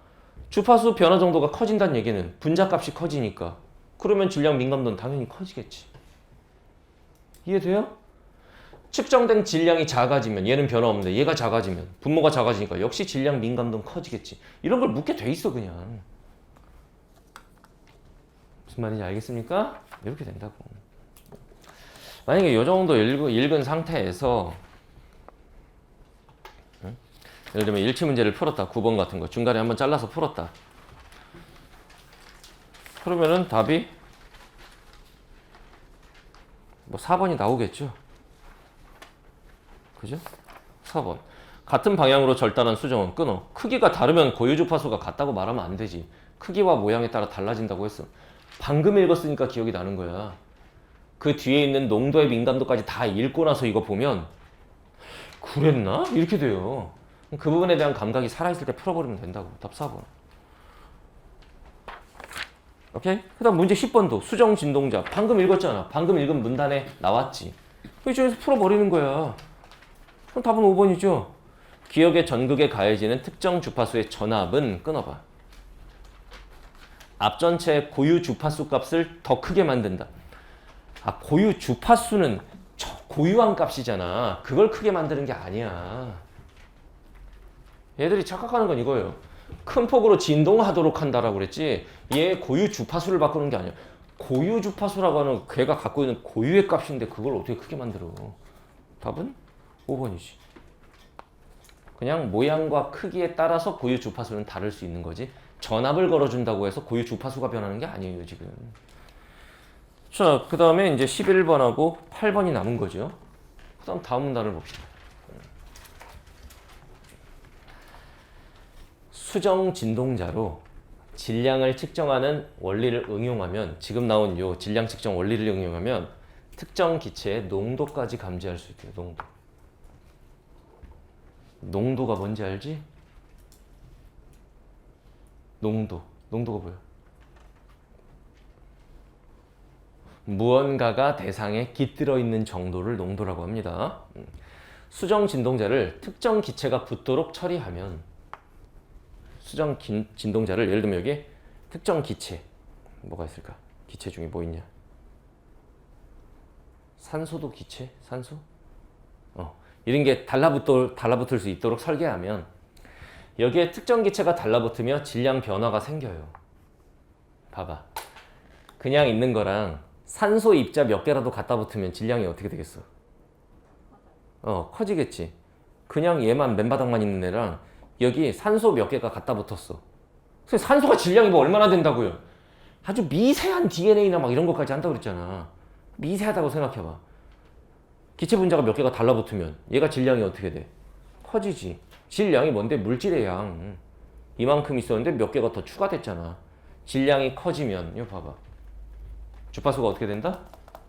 주파수 변화 정도가 커진다는 얘기는 분자 값이 커지니까. 그러면 질량 민감도는 당연히 커지겠지. 이해돼요? 측정된 질량이 작아지면 얘는 변화 없는데 얘가 작아지면 분모가 작아지니까 역시 질량 민감도는 커지겠지. 이런 걸 묻게 돼 있어 그냥. 무슨 말인지 알겠습니까? 이렇게 된다고. 만약에 이 정도 읽은 상태에서 예를 들면 일치 문제를 풀었다. 9번 같은 거 중간에 한번 잘라서 풀었다. 그러면은 답이 뭐 4번이 나오겠죠. 그죠? 4번. 같은 방향으로 절단한 수정은 끊어. 크기가 다르면 고유주파수가 같다고 말하면 안 되지. 크기와 모양에 따라 달라진다고 했어. 방금 읽었으니까 기억이 나는 거야. 그 뒤에 있는 농도의 민감도까지 다 읽고 나서 이거 보면 그랬나? 이렇게 돼요. 그 부분에 대한 감각이 살아있을 때 풀어버리면 된다고. 답 4번. 오케이? 그 다음 문제 10번도 수정 진동자. 방금 읽었잖아. 방금 읽은 문단에 나왔지. 그 중에서 풀어버리는 거야. 그럼 답은 5번이죠. 기억의 전극에 가해지는 특정 주파수의 전압은 끊어봐. 앞전체의 고유 주파수 값을 더 크게 만든다. 아, 고유 주파수는 고유한 값이잖아. 그걸 크게 만드는 게 아니야. 얘들이 착각하는 건 이거예요. 큰 폭으로 진동하도록 한다라고 그랬지. 얘 고유 주파수를 바꾸는 게 아니야. 고유 주파수라고 하는 걔가 갖고 있는 고유의 값인데 그걸 어떻게 크게 만들어? 답은 5번이지. 그냥 모양과 크기에 따라서 고유 주파수는 다를 수 있는 거지. 전압을 걸어준다고 해서 고유 주파수가 변하는 게 아니에요, 지금. 자, 그 다음에 이제 11번하고 8번이 남은 거죠. 그 다음 문단을 봅시다. 수정 진동자로 질량을 측정하는 원리를 응용하면, 지금 나온 요 질량 측정 원리를 응용하면 특정 기체의 농도까지 감지할 수 있대요. 농도. 농도가 뭔지 알지? 농도가 뭐야? 무언가가 대상에 깃들어 있는 정도를 농도라고 합니다. 수정 진동자를 특정 기체가 붙도록 처리하면, 수정 진동자를 예를 들면 여기 특정 기체 뭐가 있을까? 기체 중에 뭐 있냐? 산소도 기체? 산소? 이런 게 달라붙을 수 있도록 설계하면 여기에 특정 기체가 달라붙으며 질량 변화가 생겨요. 봐봐. 그냥 있는 거랑 산소 입자 몇 개라도 갖다 붙으면 질량이 어떻게 되겠어? 커지겠지. 그냥 얘만 맨바닥만 있는 애랑 여기 산소 몇 개가 갖다 붙었어. 그래서 산소가 질량이 뭐 얼마나 된다고요? 아주 미세한 DNA나 막 이런 것까지 한다고 그랬잖아. 미세하다고 생각해봐. 기체 분자가 몇 개가 달라붙으면 얘가 질량이 어떻게 돼? 커지지. 질량이 뭔데? 물질의 양. 이만큼 있었는데 몇 개가 더 추가됐잖아. 질량이 커지면 이거 봐봐. 주파수가 어떻게 된다?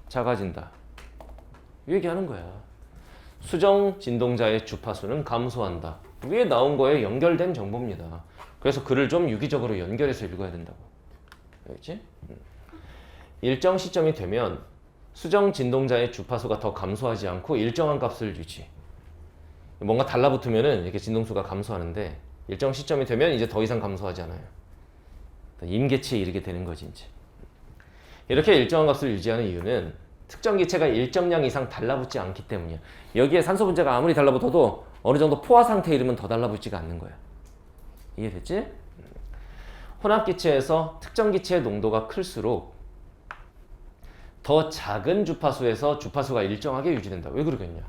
작아진다. 이 얘기하는 거야. 수정 진동자의 주파수는 감소한다. 위에 나온 거에 연결된 정보입니다. 그래서 글을 좀 유기적으로 연결해서 읽어야 된다고. 알겠지? 일정 시점이 되면 수정 진동자의 주파수가 더 감소하지 않고 일정한 값을 유지. 뭔가 달라붙으면은 이렇게 진동수가 감소하는데 일정 시점이 되면 이제 더 이상 감소하지 않아요. 임계치에 이르게 되는 거지 이제. 이렇게 일정한 값을 유지하는 이유는 특정 기체가 일정량 이상 달라붙지 않기 때문이야. 여기에 산소 분자가 아무리 달라붙어도 어느 정도 포화 상태에 이르면 더 달라붙지가 않는 거야. 이해됐지? 혼합 기체에서 특정 기체의 농도가 클수록 더 작은 주파수에서 주파수가 일정하게 유지된다. 왜 그러겠냐?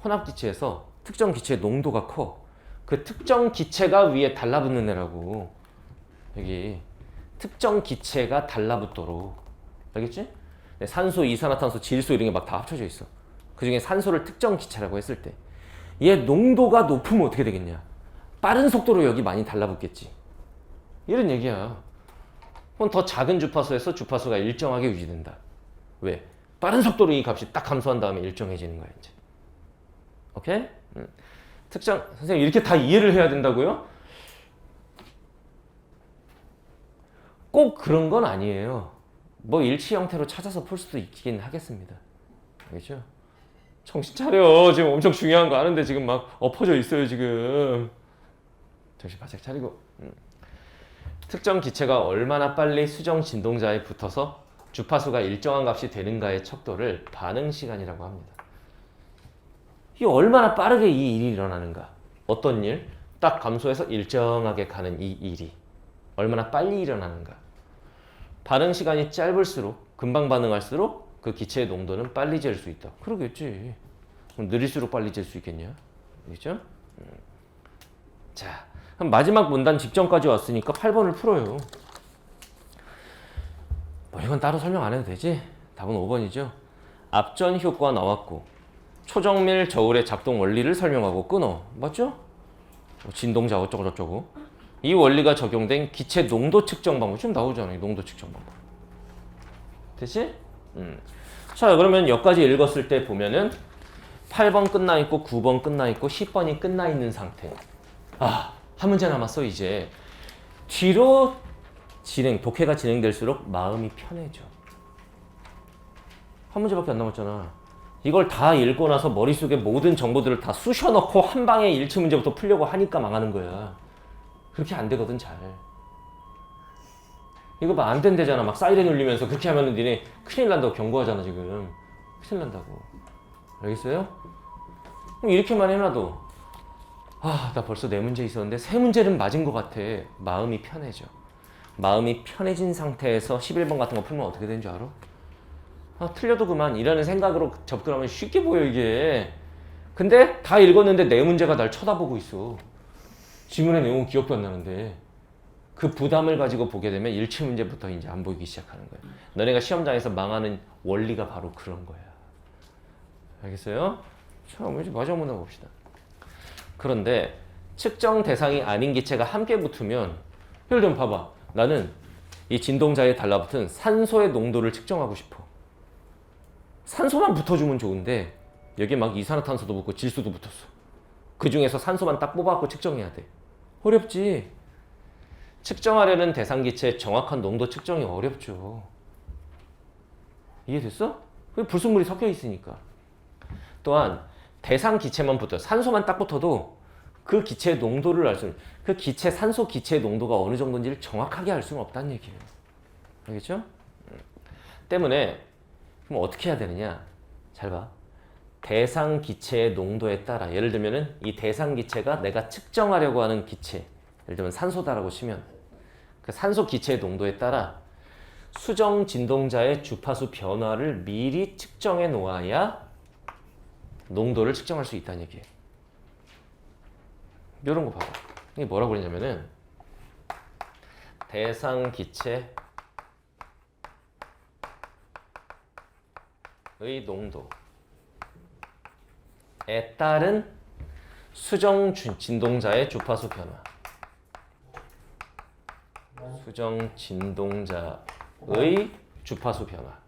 혼합 기체에서 특정 기체의 농도가 커. 그 특정 기체가 위에 달라붙는 애라고. 여기 특정 기체가 달라붙도록. 알겠지? 산소, 이산화탄소, 질소 이런 게 막 다 합쳐져 있어. 그 중에 산소를 특정 기체라고 했을 때 얘 농도가 높으면 어떻게 되겠냐? 빠른 속도로 여기 많이 달라붙겠지. 이런 얘기야. 그럼 더 작은 주파수에서 주파수가 일정하게 유지된다. 왜? 빠른 속도로 이 값이 딱 감소한 다음에 일정해지는 거야 이제. 오케이? 특정 선생님 이렇게 다 이해를 해야 된다고요? 꼭 그런 건 아니에요. 뭐 일치 형태로 찾아서 풀 수도 있긴 하겠습니다. 알겠죠? 정신 차려. 지금 엄청 중요한 거 아는데 지금 막 엎어져 있어요 지금. 정신 바짝 차리고. 특정 기체가 얼마나 빨리 수정 진동자에 붙어서 주파수가 일정한 값이 되는가의 척도를 반응 시간이라고 합니다. 이 얼마나 빠르게 이 일이 일어나는가? 어떤 일? 딱 감소해서 일정하게 가는 이 일이 얼마나 빨리 일어나는가? 반응 시간이 짧을수록 금방 반응할수록 그 기체의 농도는 빨리 질 수 있다. 그러겠지. 그럼 느릴수록 빨리 질 수 있겠냐? 그렇죠? 자, 그럼 마지막 문단 직전까지 왔으니까 8번을 풀어요. 뭐 이건 따로 설명 안 해도 되지? 답은 5번이죠. 앞전 효과 나왔고 초정밀 저울의 작동 원리를 설명하고 끊어. 맞죠? 진동자 어쩌고 저쩌고. 이 원리가 적용된 기체 농도 측정 방법 지금 나오잖아요. 농도 측정 방법. 됐지? 자, 그러면 여기까지 읽었을 때 보면은 8번 끝나 있고 9번 끝나 있고 10번이 끝나 있는 상태. 아, 한 문제 남았어 이제. 뒤로 독해가 진행될수록 마음이 편해져. 한 문제밖에 안 남았잖아. 이걸 다 읽고 나서 머릿속에 모든 정보들을 다 쑤셔넣고 한 방에 일치 문제부터 풀려고 하니까 망하는 거야. 그렇게 안 되거든 잘. 이거 막 안 된대잖아. 막 사이렌 울리면서 그렇게 하면은 니네 큰일 난다고 경고하잖아 지금. 큰일 난다고. 알겠어요? 그럼 이렇게만 해놔도 아, 나 벌써 4문제 있었는데 3문제는 맞은 것 같아. 마음이 편해져. 마음이 편해진 상태에서 11번 같은 거 풀면 어떻게 되는 줄 알아? 아, 틀려도 그만 이라는 생각으로 접근하면 쉽게 보여 이게. 근데 다 읽었는데 4문제가 날 쳐다보고 있어. 지문의 내용은 기억도 안 나는데 그 부담을 가지고 보게 되면 일치 문제부터 이제 안 보이기 시작하는 거야. 너네가 시험장에서 망하는 원리가 바로 그런 거야. 알겠어요? 자, 이제 마지막 문단 봅시다. 그런데 측정 대상이 아닌 기체가 함께 붙으면 예를 들면 봐봐. 나는 이 진동자에 달라붙은 산소의 농도를 측정하고 싶어. 산소만 붙어주면 좋은데 여기 막 이산화탄소도 붙고 질소도 붙었어. 그 중에서 산소만 딱 뽑아갖고 측정해야 돼. 어렵지. 측정하려는 대상 기체의 정확한 농도 측정이 어렵죠. 이해됐어? 불순물이 섞여 있으니까. 또한 대상 기체만 붙어 산소만 딱 붙어도 그 기체의 농도를 알 수는, 그 기체 산소 기체의 농도가 어느 정도인지를 정확하게 알 수는 없다는 얘기예요. 알겠죠? 때문에 그럼 어떻게 해야 되느냐? 잘 봐. 대상 기체의 농도에 따라, 예를 들면은 이 대상 기체가 내가 측정하려고 하는 기체, 예를 들면 산소다라고 치면 그 산소 기체의 농도에 따라 수정 진동자의 주파수 변화를 미리 측정해 놓아야 농도를 측정할 수 있다는 얘기예요. 이런 거 봐봐. 이게 뭐라고 그러냐면은 대상 기체의 농도에 따른 수정 진동자의 주파수 변화. 수정 진동자의 주파수 변화.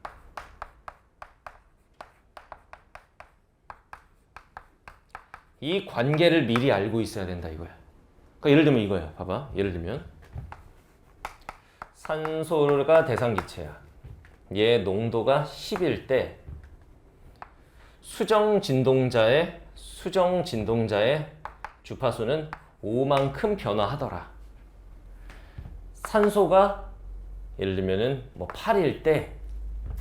이 관계를 미리 알고 있어야 된다 이거야. 그러니까 예를 들면 이거야. 봐봐. 예를 들면 산소가 대상 기체야. 얘 농도가 10일 때 수정 진동자의 주파수는 5만큼 변화하더라. 산소가 예를 들면은 뭐 8일 때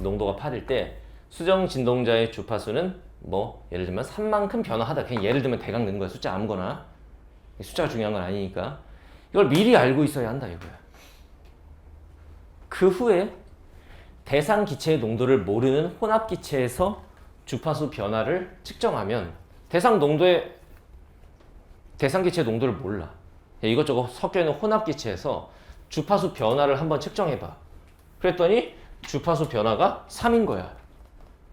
농도가 8일 때 수정 진동자의 주파수는 뭐 예를 들면 3만큼 변화하다. 그냥 예를 들면 대강 넣는 거야. 숫자 아무거나. 숫자가 중요한 건 아니니까. 이걸 미리 알고 있어야 한다 이거야. 그 후에 대상 기체의 농도를 모르는 혼합 기체에서 주파수 변화를 측정하면 대상 기체의 농도를 몰라. 이것저것 섞여 있는 혼합 기체에서 주파수 변화를 한번 측정해봐. 그랬더니 주파수 변화가 3인 거야.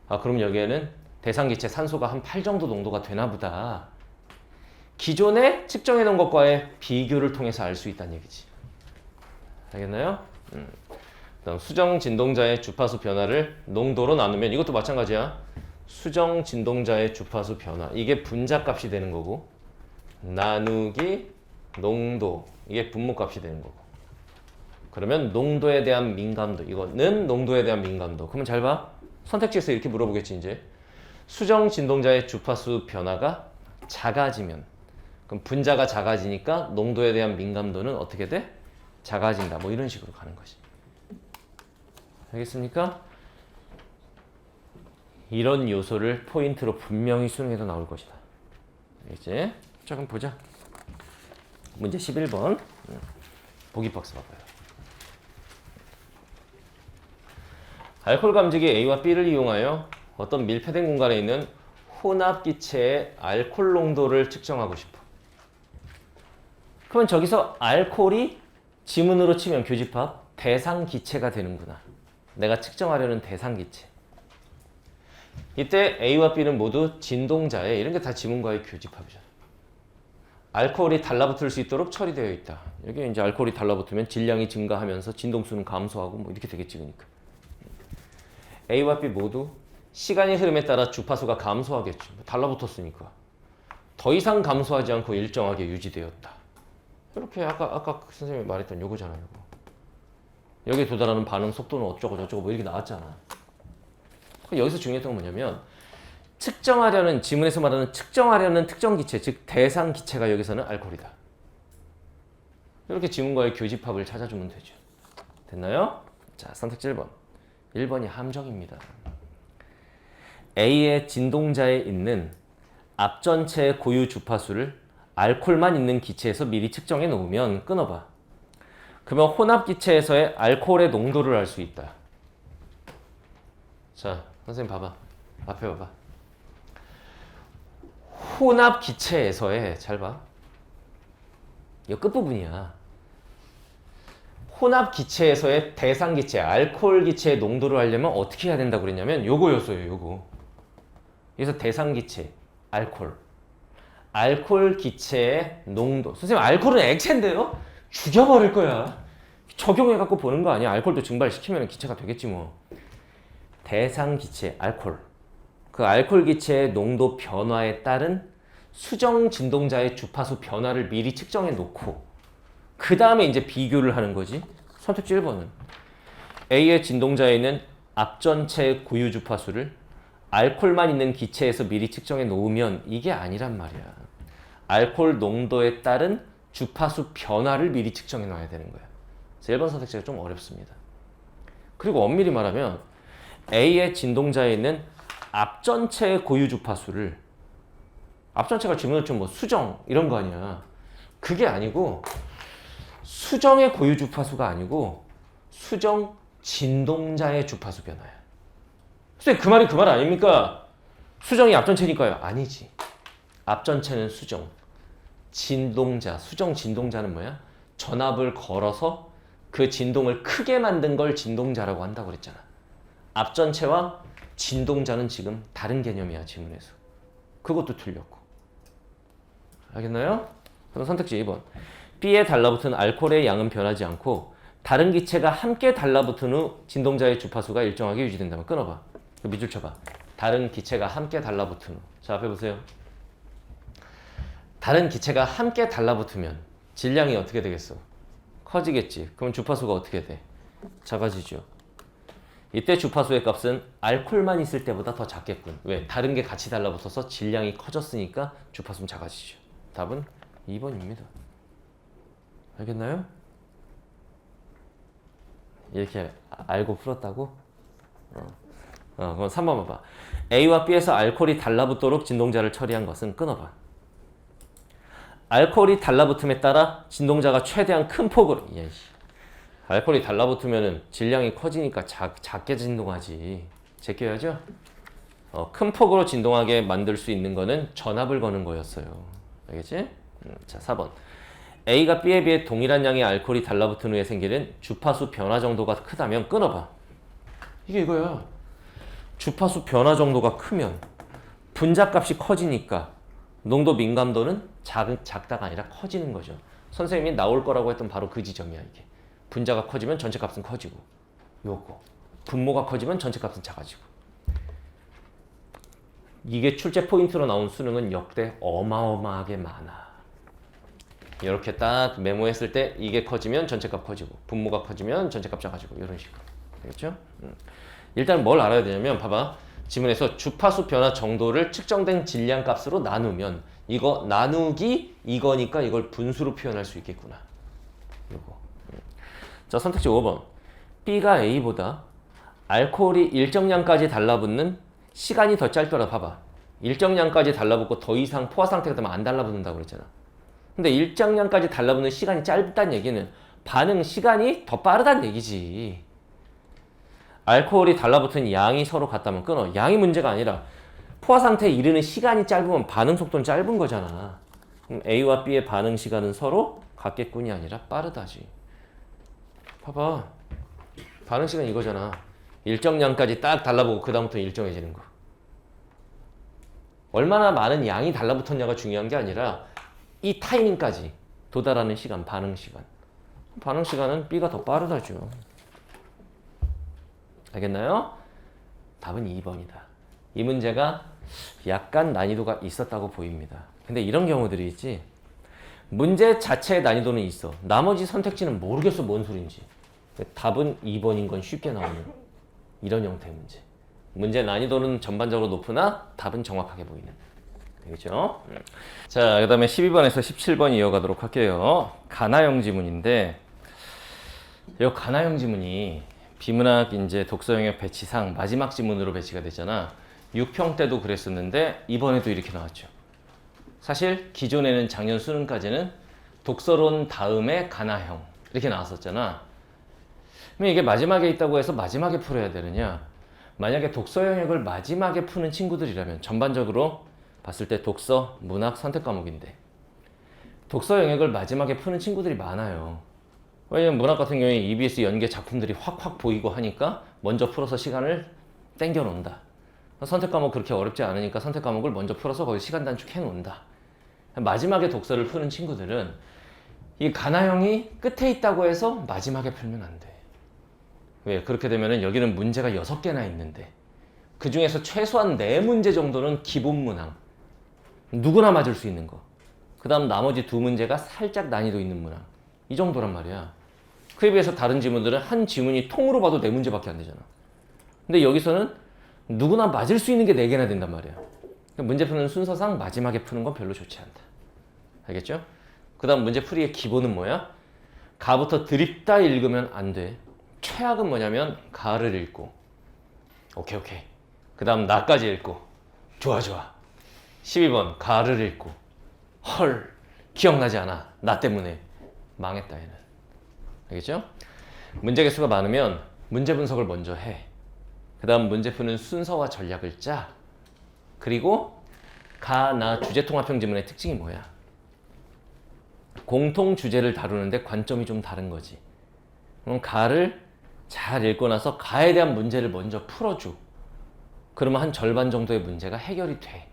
아, 그럼 여기에는 대상 기체 산소가 한 8 정도 농도가 되나 보다. 기존에 측정해 놓은 것과의 비교를 통해서 알 수 있다는 얘기지. 알겠나요? 그다음 수정 진동자의 주파수 변화를 농도로 나누면 이것도 마찬가지야. 수정 진동자의 주파수 변화. 이게 분자값이 되는 거고 나누기 농도. 이게 분모값이 되는 거고. 그러면 농도에 대한 민감도. 이거는 농도에 대한 민감도. 그러면 잘 봐. 선택지에서 이렇게 물어보겠지 이제. 수정 진동자의 주파수 변화가 작아지면 그럼 분자가 작아지니까 농도에 대한 민감도는 어떻게 돼? 작아진다. 뭐 이런 식으로 가는 거지. 알겠습니까? 이런 요소를 포인트로 분명히 수능에도 나올 것이다. 이제 자 그럼 보자. 문제 11번. 보기 박스 봐봐요. 알코올 감지기 A와 B를 이용하여 어떤 밀폐된 공간에 있는 혼합 기체의 알코올 농도를 측정하고 싶어. 그러면 저기서 알코올이 지문으로 치면 교집합 대상 기체가 되는구나. 내가 측정하려는 대상 기체. 이때 A와 B는 모두 진동자에 이런 게 다 지문과의 교집합이잖아. 알코올이 달라붙을 수 있도록 처리되어 있다. 여기 이제 알코올이 달라붙으면 질량이 증가하면서 진동수는 감소하고 뭐 이렇게 되겠지 그러니까. A와 B 모두 시간의 흐름에 따라 주파수가 감소하겠지. 달라붙었으니까. 더 이상 감소하지 않고 일정하게 유지되었다. 이렇게 아까 선생님이 말했던 요거잖아요. 요거. 여기에 도달하는 반응 속도는 어쩌고 저쩌고 뭐 이렇게 나왔잖아. 여기서 중요했던 건 뭐냐면 측정하려는 지문에서 말하는 측정하려는 특정 기체, 즉 대상 기체가 여기서는 알코올이다. 이렇게 지문과의 교집합을 찾아주면 되죠. 됐나요? 자, 선택지 1번. 1번이 함정입니다. A의 진동자에 있는 앞전체의 고유 주파수를 알코올만 있는 기체에서 미리 측정해 놓으면 끊어봐. 그러면 혼합 기체에서의 알코올의 농도를 알 수 있다. 자, 선생님 봐봐. 앞에 봐봐. 혼합 기체에서의 잘 봐. 이거 끝부분이야. 혼합 기체에서의 대상 기체, 알코올 기체의 농도를 알려면 어떻게 해야 된다고 그랬냐면 요거였어요, 요거. 그래서 대상 기체, 알코올. 알코올 기체의 농도. 선생님, 알코올은 액체인데요? 죽여버릴 거야. 적용해갖고 보는 거 아니야. 알코올도 증발시키면 기체가 되겠지 뭐. 대상 기체, 알코올. 그 알코올 기체의 농도 변화에 따른 수정 진동자의 주파수 변화를 미리 측정해 놓고 그 다음에 이제 비교를 하는 거지. 선택지 1번은 A의 진동자에 있는 앞전체 고유 주파수를 알코올만 있는 기체에서 미리 측정해 놓으면 이게 아니란 말이야. 알코올 농도에 따른 주파수 변화를 미리 측정해 놔야 되는 거야. 그래서 1번 선택지가 좀 어렵습니다. 그리고 엄밀히 말하면 A의 진동자에 있는 앞전체의 고유 주파수를 앞전체가 지문을 좀 뭐 수정 이런 거 아니야. 그게 아니고 수정의 고유 주파수가 아니고 수정 진동자의 주파수 변화야. 선생님 그 말이 그 말 아닙니까? 수정이 앞전체니까요. 아니지. 앞전체는 수정. 진동자, 수정 진동자는 뭐야? 전압을 걸어서 그 진동을 크게 만든 걸 진동자라고 한다고 그랬잖아. 앞전체와 진동자는 지금 다른 개념이야, 지문에서. 그것도 틀렸고. 알겠나요? 그럼 선택지 2번. B에 달라붙은 알코올의 양은 변하지 않고 다른 기체가 함께 달라붙은 후 진동자의 주파수가 일정하게 유지된다면 끊어봐. 밑줄 쳐봐. 다른 기체가 함께 달라붙은 후. 자, 앞에 보세요. 다른 기체가 함께 달라붙으면 질량이 어떻게 되겠어? 커지겠지. 그럼 주파수가 어떻게 돼? 작아지죠. 이때 주파수의 값은 알코올만 있을 때보다 더 작겠군. 왜? 다른 게 같이 달라붙어서 질량이 커졌으니까 주파수는 작아지죠. 답은 2번입니다. 알겠나요? 이렇게 알고 풀었다고? 그럼 3번 봐봐. A와 B에서 알코올이 달라붙도록 진동자를 처리한 것은 끊어봐. 알코올이 달라붙음에 따라 진동자가 최대한 큰 폭으로 알코올이 달라붙으면 질량이 커지니까 작게 진동하지. 제껴야죠? 큰 폭으로 진동하게 만들 수 있는 거는 전압을 거는 거였어요. 알겠지? 자, 4번. A가 B에 비해 동일한 양의 알코올이 달라붙은 후에 생기는 주파수 변화 정도가 크다면 끊어봐. 이게 이거야. 주파수 변화 정도가 크면 분자값이 커지니까 농도 민감도는 작다가 아니라 커지는 거죠. 선생님이 나올 거라고 했던 바로 그 지점이야, 이게. 분자가 커지면 전체 값은 커지고. 요거. 분모가 커지면 전체값은 작아지고. 이게 출제 포인트로 나온 수능은 역대 어마어마하게 많아. 이렇게 딱 메모했을 때 이게 커지면 전체값 커지고 분모가 커지면 전체값 작아지고 이런 식으로. 되겠죠? 일단 뭘 알아야 되냐면 봐봐. 지문에서 주파수 변화 정도를 측정된 질량값으로 나누면 이거 나누기 이거니까 이걸 분수로 표현할 수 있겠구나. 요거. 자, 선택지 5번. B가 A보다 알코올이 일정량까지 달라붙는 시간이 더 짧더라. 봐봐. 일정량까지 달라붙고 더 이상 포화 상태가 되면 안 달라붙는다고 그랬잖아. 근데 일정량까지 달라붙는 시간이 짧다는 얘기는 반응 시간이 더 빠르다는 얘기지. 알코올이 달라붙은 양이 서로 같다면 끊어. 양이 문제가 아니라 포화 상태에 이르는 시간이 짧으면 반응 속도는 짧은 거잖아. 그럼 A와 B의 반응 시간은 서로 같겠군이 아니라 빠르다지. 봐봐. 반응 시간 이거잖아. 일정량까지 딱 달라붙고 그 다음부터 일정해지는 거. 얼마나 많은 양이 달라붙었냐가 중요한 게 아니라 이 타이밍까지 도달하는 시간, 반응 시간. 반응 시간은 B가 더 빠르다죠. 알겠나요? 답은 2번이다. 이 문제가 약간 난이도가 있었다고 보입니다. 근데 이런 경우들이 있지. 문제 자체의 난이도는 있어. 나머지 선택지는 모르겠어 뭔 소린지. 답은 2번인 건 쉽게 나오는 이런 형태의 문제. 문제 난이도는 전반적으로 높으나 답은 정확하게 보이는. 되겠죠? 자, 그 다음에 12번에서 17번 이어가도록 할게요. 가나형 지문인데 이 가나형 지문이 비문학 이제 독서 영역 배치상 마지막 지문으로 배치가 됐잖아. 6평 때도 그랬었는데 이번에도 이렇게 나왔죠. 사실 기존에는 작년 수능까지는 독서론 다음에 가나형 이렇게 나왔었잖아. 그럼 이게 마지막에 있다고 해서 마지막에 풀어야 되느냐? 만약에 독서 영역을 마지막에 푸는 친구들이라면 전반적으로 봤을 때 독서, 문학 선택 과목인데 독서 영역을 마지막에 푸는 친구들이 많아요. 왜냐면 문학 같은 경우에 EBS 연계 작품들이 확확 보이고 하니까 먼저 풀어서 시간을 땡겨 놓는다. 선택 과목 그렇게 어렵지 않으니까 선택 과목을 먼저 풀어서 거기 시간 단축해 놓는다. 마지막에 독서를 푸는 친구들은 이 가나형이 끝에 있다고 해서 마지막에 풀면 안 돼. 왜? 그렇게 되면은 여기는 문제가 6개나 있는데 그 중에서 최소한 4문제 정도는 기본 문항. 누구나 맞을 수 있는 거. 그 다음 나머지 2문제가 살짝 난이도 있는 문항. 이 정도란 말이야. 그에 비해서 다른 지문들은 한 지문이 통으로 봐도 4문제밖에 안 되잖아. 근데 여기서는 누구나 맞을 수 있는 게 4개나 된단 말이야. 문제 푸는 순서상 마지막에 푸는 건 별로 좋지 않다. 알겠죠? 그 다음 문제 풀이의 기본은 뭐야? 가부터 드립다 읽으면 안 돼. 최악은 뭐냐면 가를 읽고 오케이. 그 다음 나까지 읽고 좋아. 12번 가를 읽고 헐 기억나지 않아. 나 때문에 망했다 얘는. 알겠죠? 문제 개수가 많으면 문제 분석을 먼저 해. 그 다음 문제 푸는 순서와 전략을 짜. 그리고 가, 나 주제통합형 지문의 특징이 뭐야? 공통 주제를 다루는데 관점이 좀 다른 거지. 그럼 가를 잘 읽고 나서 가에 대한 문제를 먼저 풀어줘. 그러면 한 절반 정도의 문제가 해결이 돼.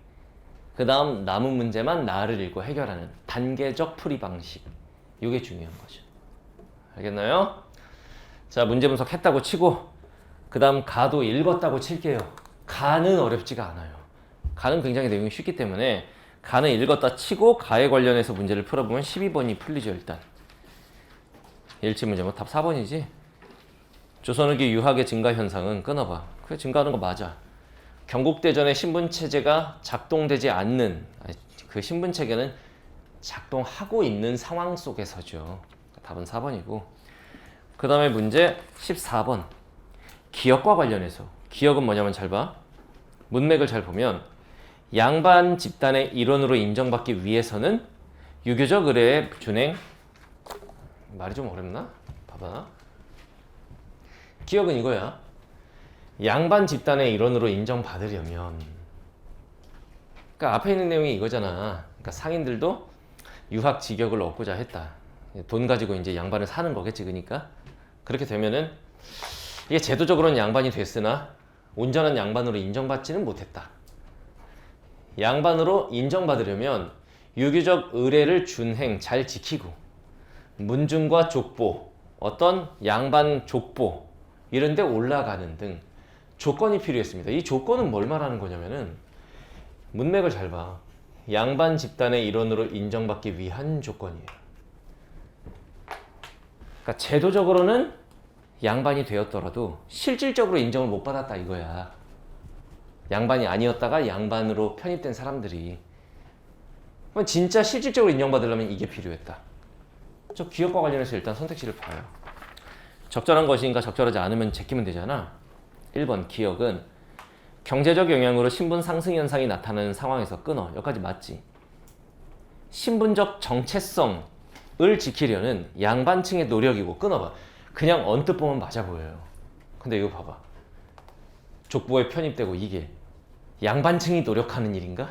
그 다음 남은 문제만 나를 읽고 해결하는 단계적 풀이 방식. 이게 중요한 거죠. 알겠나요? 자, 문제 분석했다고 치고 그 다음 가도 읽었다고 칠게요. 가는 어렵지가 않아요. 가는 굉장히 내용이 쉽기 때문에 가는 읽었다 치고 가에 관련해서 문제를 풀어보면 12번이 풀리죠. 일단 일치문제 뭐 답 4번이지. 조선후기 유학의 증가 현상은 끊어봐. 그게 증가하는 거 맞아. 경국대전의 신분체제가 작동되지 않는 그 신분체계는 작동하고 있는 상황 속에서죠. 답은 4번이고 그 다음에 문제 14번 기역과 관련해서 기역은 뭐냐면 잘 봐. 문맥을 잘 보면 양반 집단의 일원으로 인정받기 위해서는 유교적 의례의 준행 말이 좀 어렵나? 봐봐. 기역은 이거야. 양반 집단의 일원으로 인정받으려면 그러니까 앞에 있는 내용이 이거잖아. 그러니까 상인들도 유학 직역을 얻고자 했다. 돈 가지고 이제 양반을 사는 거겠지. 그러니까 그렇게 되면은 이게 제도적으로는 양반이 됐으나 온전한 양반으로 인정받지는 못했다. 양반으로 인정받으려면 유교적 의례를 준행 잘 지키고 문중과 족보 어떤 양반 족보 이런데 올라가는 등 조건이 필요했습니다. 이 조건은 뭘 말하는 거냐면은 문맥을 잘 봐. 양반 집단의 일원으로 인정받기 위한 조건이에요. 그러니까 제도적으로는 양반이 되었더라도 실질적으로 인정을 못 받았다 이거야. 양반이 아니었다가 양반으로 편입된 사람들이. 그럼 진짜 실질적으로 인정받으려면 이게 필요했다. 저 기업과 관련해서 일단 선택지를 봐요. 적절한 것인가 적절하지 않으면 제끼면 되잖아. 1번 기억은 경제적 영향으로 신분 상승 현상이 나타나는 상황에서 끊어. 여기까지 맞지? 신분적 정체성을 지키려는 양반층의 노력이고 끊어봐. 그냥 언뜻 보면 맞아 보여요. 근데 이거 봐봐. 족보에 편입되고 이게 양반층이 노력하는 일인가?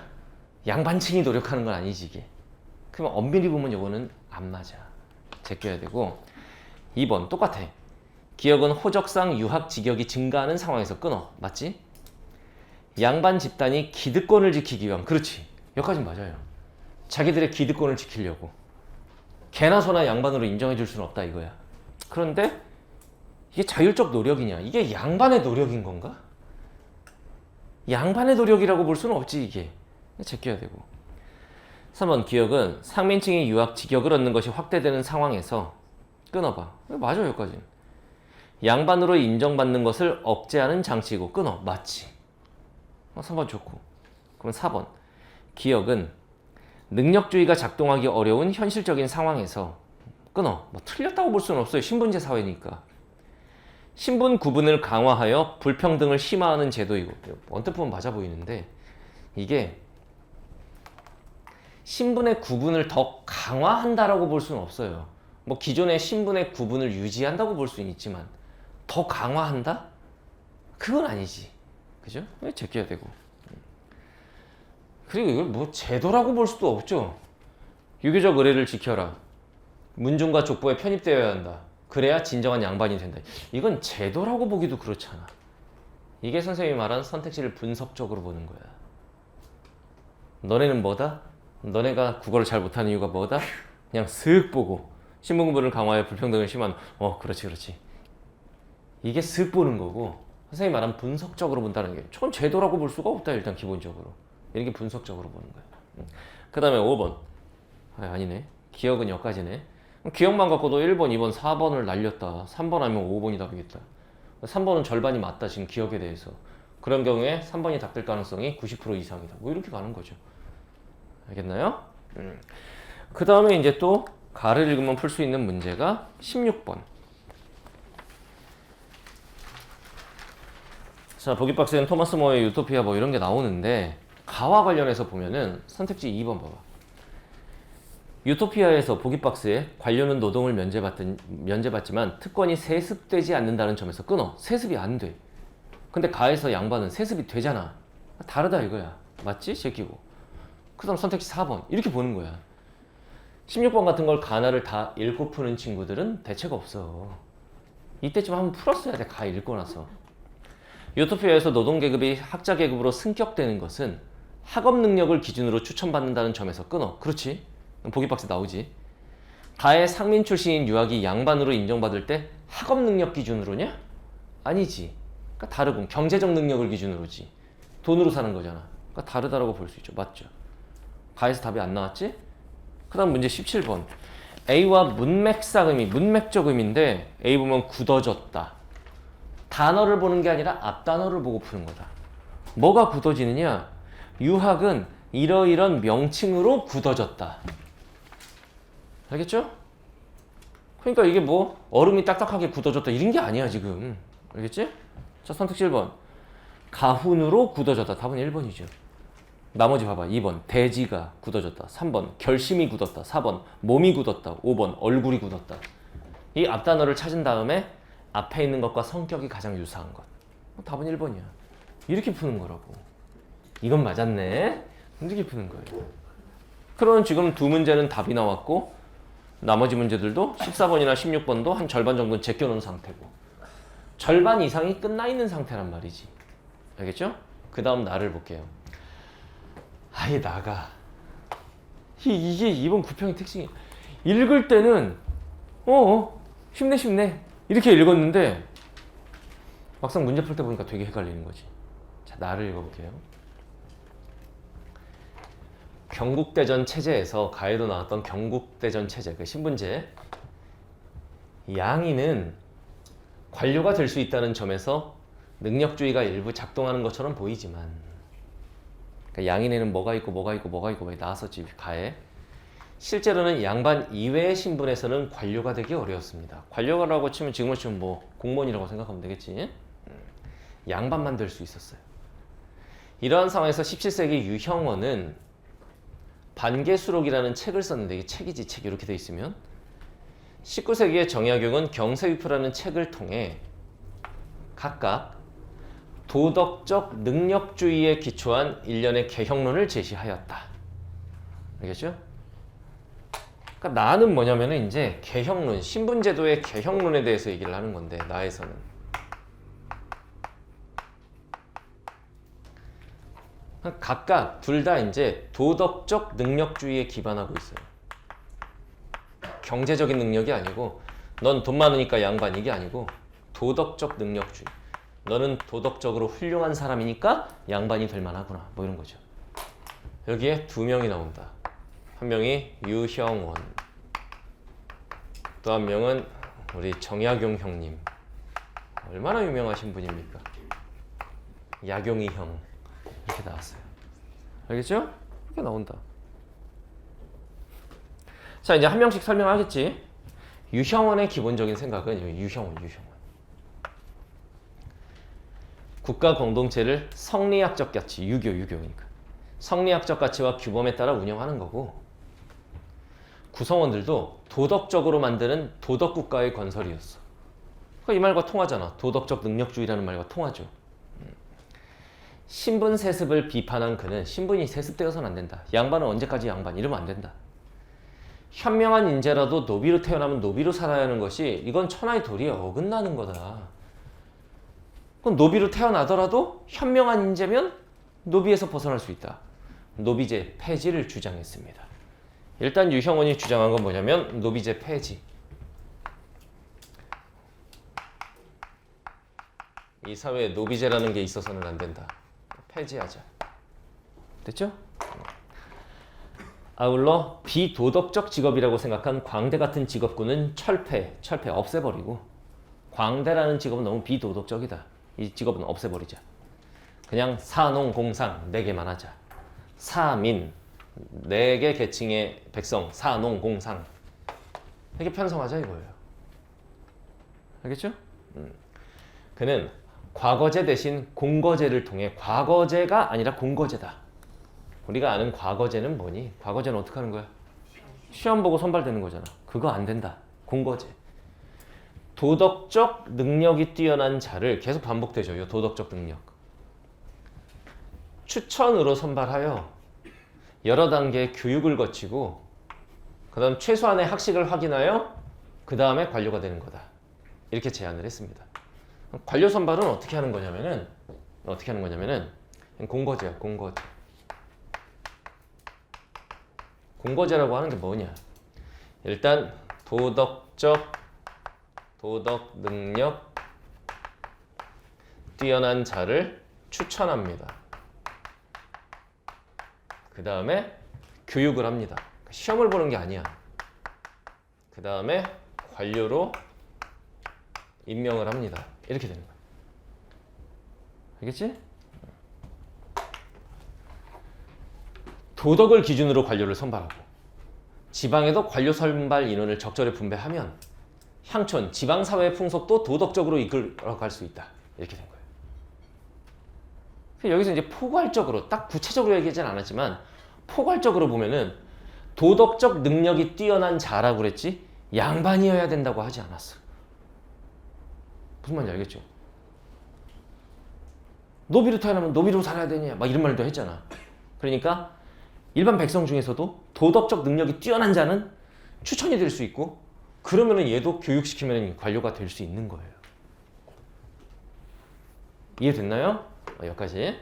양반층이 노력하는 건 아니지 이게. 그러면 엄밀히 보면 이거는 안 맞아. 제껴야 되고 2번 똑같아. 기억은 호적상 유학 직역이 증가하는 상황에서 끊어. 맞지? 양반 집단이 기득권을 지키기 위한. 그렇지. 여기까지는 맞아요. 자기들의 기득권을 지키려고. 개나 소나 양반으로 인정해 줄 수는 없다 이거야. 그런데 이게 자율적 노력이냐? 이게 양반의 노력인 건가? 양반의 노력이라고 볼 수는 없지 이게. 제껴야 되고. 3번 기억은 상민층이 유학 직역을 얻는 것이 확대되는 상황에서 끊어봐. 맞아요 여기까지는. 양반으로 인정받는 것을 억제하는 장치이고 끊어. 맞지. 3번 좋고. 그럼 4번 기억은 능력주의가 작동하기 어려운 현실적인 상황에서 끊어. 뭐 틀렸다고 볼 수는 없어요. 신분제 사회니까. 신분 구분을 강화하여 불평등을 심화하는 제도이고. 언뜻 보면 맞아 보이는데 이게 신분의 구분을 더 강화한다라고 볼 수는 없어요. 뭐 기존의 신분의 구분을 유지한다고 볼 수는 있지만 더 강화한다? 그건 아니지. 그죠? 제껴야 되고. 그리고 이걸 뭐 제도라고 볼 수도 없죠. 유교적 의례를 지켜라. 문중과 족보에 편입되어야 한다. 그래야 진정한 양반이 된다. 이건 제도라고 보기도 그렇잖아. 이게 선생님이 말한 선택지를 분석적으로 보는 거야. 너네는 뭐다? 너네가 국어를 잘 못하는 이유가 뭐다? 그냥 슥 보고 신분 구분을 강화해 불평등을 심한. 그렇지. 이게 슥 보는 거고 선생님이 말한 분석적으로 본다는 게 저건 제도라고 볼 수가 없다. 일단 기본적으로 이렇게 분석적으로 보는 거야. 그 다음에 5번 아니네. 기억은 여기까지네. 기억만 갖고도 1번, 2번, 4번을 날렸다. 3번 아니면 5번이 답이겠다. 3번은 절반이 맞다. 지금 기억에 대해서. 그런 경우에 3번이 답될 가능성이 90% 이상이다. 뭐 이렇게 가는 거죠. 알겠나요? 그 다음에 이제 또 가를 읽으면 풀 수 있는 문제가 16번. 자, 보기 박스에는 토마스 모어의 유토피아 뭐 이런 게 나오는데 가와 관련해서 보면은 선택지 2번 봐봐. 유토피아에서 보기 박스에 관료는 노동을 면제받지만 특권이 세습되지 않는다는 점에서 끊어. 세습이 안 돼. 근데 가에서 양반은 세습이 되잖아. 다르다 이거야. 맞지? 제끼고. 그 다음 선택지 4번. 이렇게 보는 거야. 16번 같은 걸 가나를 다 읽고 푸는 친구들은 대책 없어. 이때쯤 한번 풀었어야 돼. 가 읽고 나서. 유토피아에서 노동계급이 학자계급으로 승격되는 것은 학업 능력을 기준으로 추천받는다는 점에서 끊어. 그렇지? 보기 박스 나오지. 가의 상민 출신인 유학이 양반으로 인정받을 때 학업 능력 기준으로냐? 아니지. 그러니까 다르고 경제적 능력을 기준으로지. 돈으로 사는 거잖아. 그러니까 다르다라고 볼 수 있죠. 맞죠? 가에서 답이 안 나왔지? 그 다음 문제 17번. A와 문맥상음이 문맥적 의미인데 A 보면 굳어졌다. 단어를 보는 게 아니라 앞단어를 보고 푸는 거다. 뭐가 굳어지느냐? 유학은 이러이런 명칭으로 굳어졌다. 알겠죠? 그러니까 이게 뭐 얼음이 딱딱하게 굳어졌다 이런 게 아니야 지금. 알겠지? 자, 선택지 1번. 가훈으로 굳어졌다. 답은 1번이죠. 나머지 봐봐. 2번 대지가 굳어졌다. 3번 결심이 굳었다. 4번 몸이 굳었다. 5번 얼굴이 굳었다. 이 앞단어를 찾은 다음에 앞에 있는 것과 성격이 가장 유사한 것. 답은 1번이야. 이렇게 푸는 거라고. 이건 맞았네. 이렇게 푸는 거예요. 그럼 지금 두 문제는 답이 나왔고 나머지 문제들도 14번이나 16번도 한 절반 정도는 제껴놓은 상태고 절반 이상이 끝나 있는 상태란 말이지. 알겠죠? 그 다음 나를 볼게요. 아예 나가. 이게 이번 구평의 특징이 읽을 때는 쉽네 이렇게 읽었는데 막상 문제 풀 때 보니까 되게 헷갈리는 거지. 자, 나를 읽어볼게요. 경국대전 체제에서 가에도 나왔던 경국대전 체제, 그 신분제. 양인은 관료가 될 수 있다는 점에서 능력주의가 일부 작동하는 것처럼 보이지만, 그러니까 양인에는 뭐가 있고 뭐가 있고 뭐가 있고 막 나왔었지 가에. 실제로는 양반 이외의 신분에서는 관료가 되기 어려웠습니다. 관료라고 치면 지금으로 치면 뭐 공무원이라고 생각하면 되겠지. 양반만 될 수 있었어요. 이러한 상황에서 17세기 유형원은 반계수록이라는 책을 썼는데, 이게 책이지 책 이렇게 돼 있으면, 19세기의 정약용은 경세위표라는 책을 통해 각각 도덕적 능력주의에 기초한 일련의 개혁론을 제시하였다. 알겠죠? 그러니까 나는 뭐냐면은 이제 개혁론, 신분제도의 개혁론에 대해서 얘기를 하는 건데, 나에서는 각각 둘 다 이제 도덕적 능력주의에 기반하고 있어요. 경제적인 능력이 아니고, 넌 돈 많으니까 양반, 이게 아니고 도덕적 능력주의. 너는 도덕적으로 훌륭한 사람이니까 양반이 될 만하구나, 뭐 이런 거죠. 여기에 두 명이 나온다. 한 명이 유형원, 또 한 명은 우리 정약용 형님. 얼마나 유명하신 분입니까? 약용이 형. 이렇게 나왔어요. 알겠죠? 이렇게 나온다. 자, 이제 한 명씩 설명하겠지. 유형원의 기본적인 생각은 유형원. 국가 공동체를 성리학적 가치, 유교니까 성리학적 가치와 규범에 따라 운영하는 거고, 구성원들도 도덕적으로 만드는 도덕국가의 건설이었어. 그러니까 이 말과 통하잖아. 도덕적 능력주의라는 말과 통하죠. 신분 세습을 비판한 그는 신분이 세습되어서는 안 된다. 양반은 언제까지 양반? 이러면 안 된다. 현명한 인재라도 노비로 태어나면 노비로 살아야 하는 것이, 이건 천하의 도리에 어긋나는 거다. 그럼 노비로 태어나더라도 현명한 인재면 노비에서 벗어날 수 있다. 노비제 폐지를 주장했습니다. 일단 유형원이 주장한 건 뭐냐면 노비제 폐지. 이 사회에 노비제라는 게 있어서는 안 된다. 폐지하자. 됐죠? 아울러 비도덕적 직업이라고 생각한 광대 같은 직업군은 철폐 없애버리고, 광대라는 직업은 너무 비도덕적이다. 이 직업은 없애버리자. 그냥 사농 공상 4개만 하자. 사민 4개 계층의 백성, 사농 공상 이렇게 편성하자 이거예요. 알겠죠? 그는 과거제 대신 공거제를 통해, 과거제가 아니라 공거제다. 우리가 아는 과거제는 뭐니? 과거제는 어떻게 하는 거야? 시험 보고 선발되는 거잖아. 그거 안 된다. 공거제. 도덕적 능력이 뛰어난 자를, 계속 반복되죠. 이 도덕적 능력. 추천으로 선발하여 여러 단계의 교육을 거치고, 그 다음 최소한의 학식을 확인하여 그 다음에 관료가 되는 거다. 이렇게 제안을 했습니다. 관료 선발은 어떻게 하는 거냐면은 공거제야, 공거제. 공거제라고 하는 게 뭐냐? 일단 도덕 능력 뛰어난 자를 추천합니다. 그 다음에 교육을 합니다. 시험을 보는 게 아니야. 그 다음에 관료로 임명을 합니다. 이렇게 되는 거야. 알겠지? 도덕을 기준으로 관료를 선발하고, 지방에도 관료 선발 인원을 적절히 분배하면 향촌, 지방사회의 풍속도 도덕적으로 이끌어갈 수 있다. 이렇게 된 거예요. 여기서 이제 포괄적으로, 딱 구체적으로 얘기하진 않았지만 포괄적으로 보면은 도덕적 능력이 뛰어난 자라고 그랬지, 양반이어야 된다고 하지 않았어. 무슨 말인지 알겠죠? 노비로 태어나면 노비로 살아야 되냐 막 이런 말도 했잖아. 그러니까 일반 백성 중에서도 도덕적 능력이 뛰어난 자는 추천이 될 수 있고, 그러면은 얘도 교육시키면 관료가 될 수 있는 거예요. 이해됐나요? 여기까지.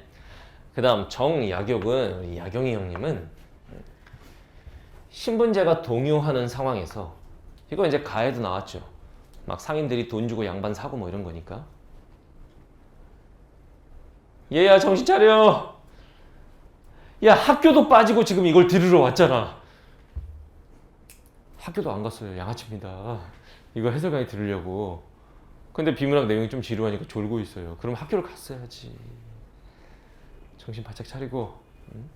그 다음 정약용은, 우리 약용이 형님은 신분제가 동요하는 상황에서, 이거 이제 가에도 나왔죠. 막 상인들이 돈 주고 양반 사고 뭐 이런 거니까. 얘야 정신 차려. 야 학교도 빠지고 지금 이걸 들으러 왔잖아. 학교도 안 갔어요. 양아치입니다. 이거 해설 강의 들으려고. 근데 비문학 내용이 좀 지루하니까 졸고 있어요. 그럼 학교를 갔어야지. 정신 바짝 차리고. 응?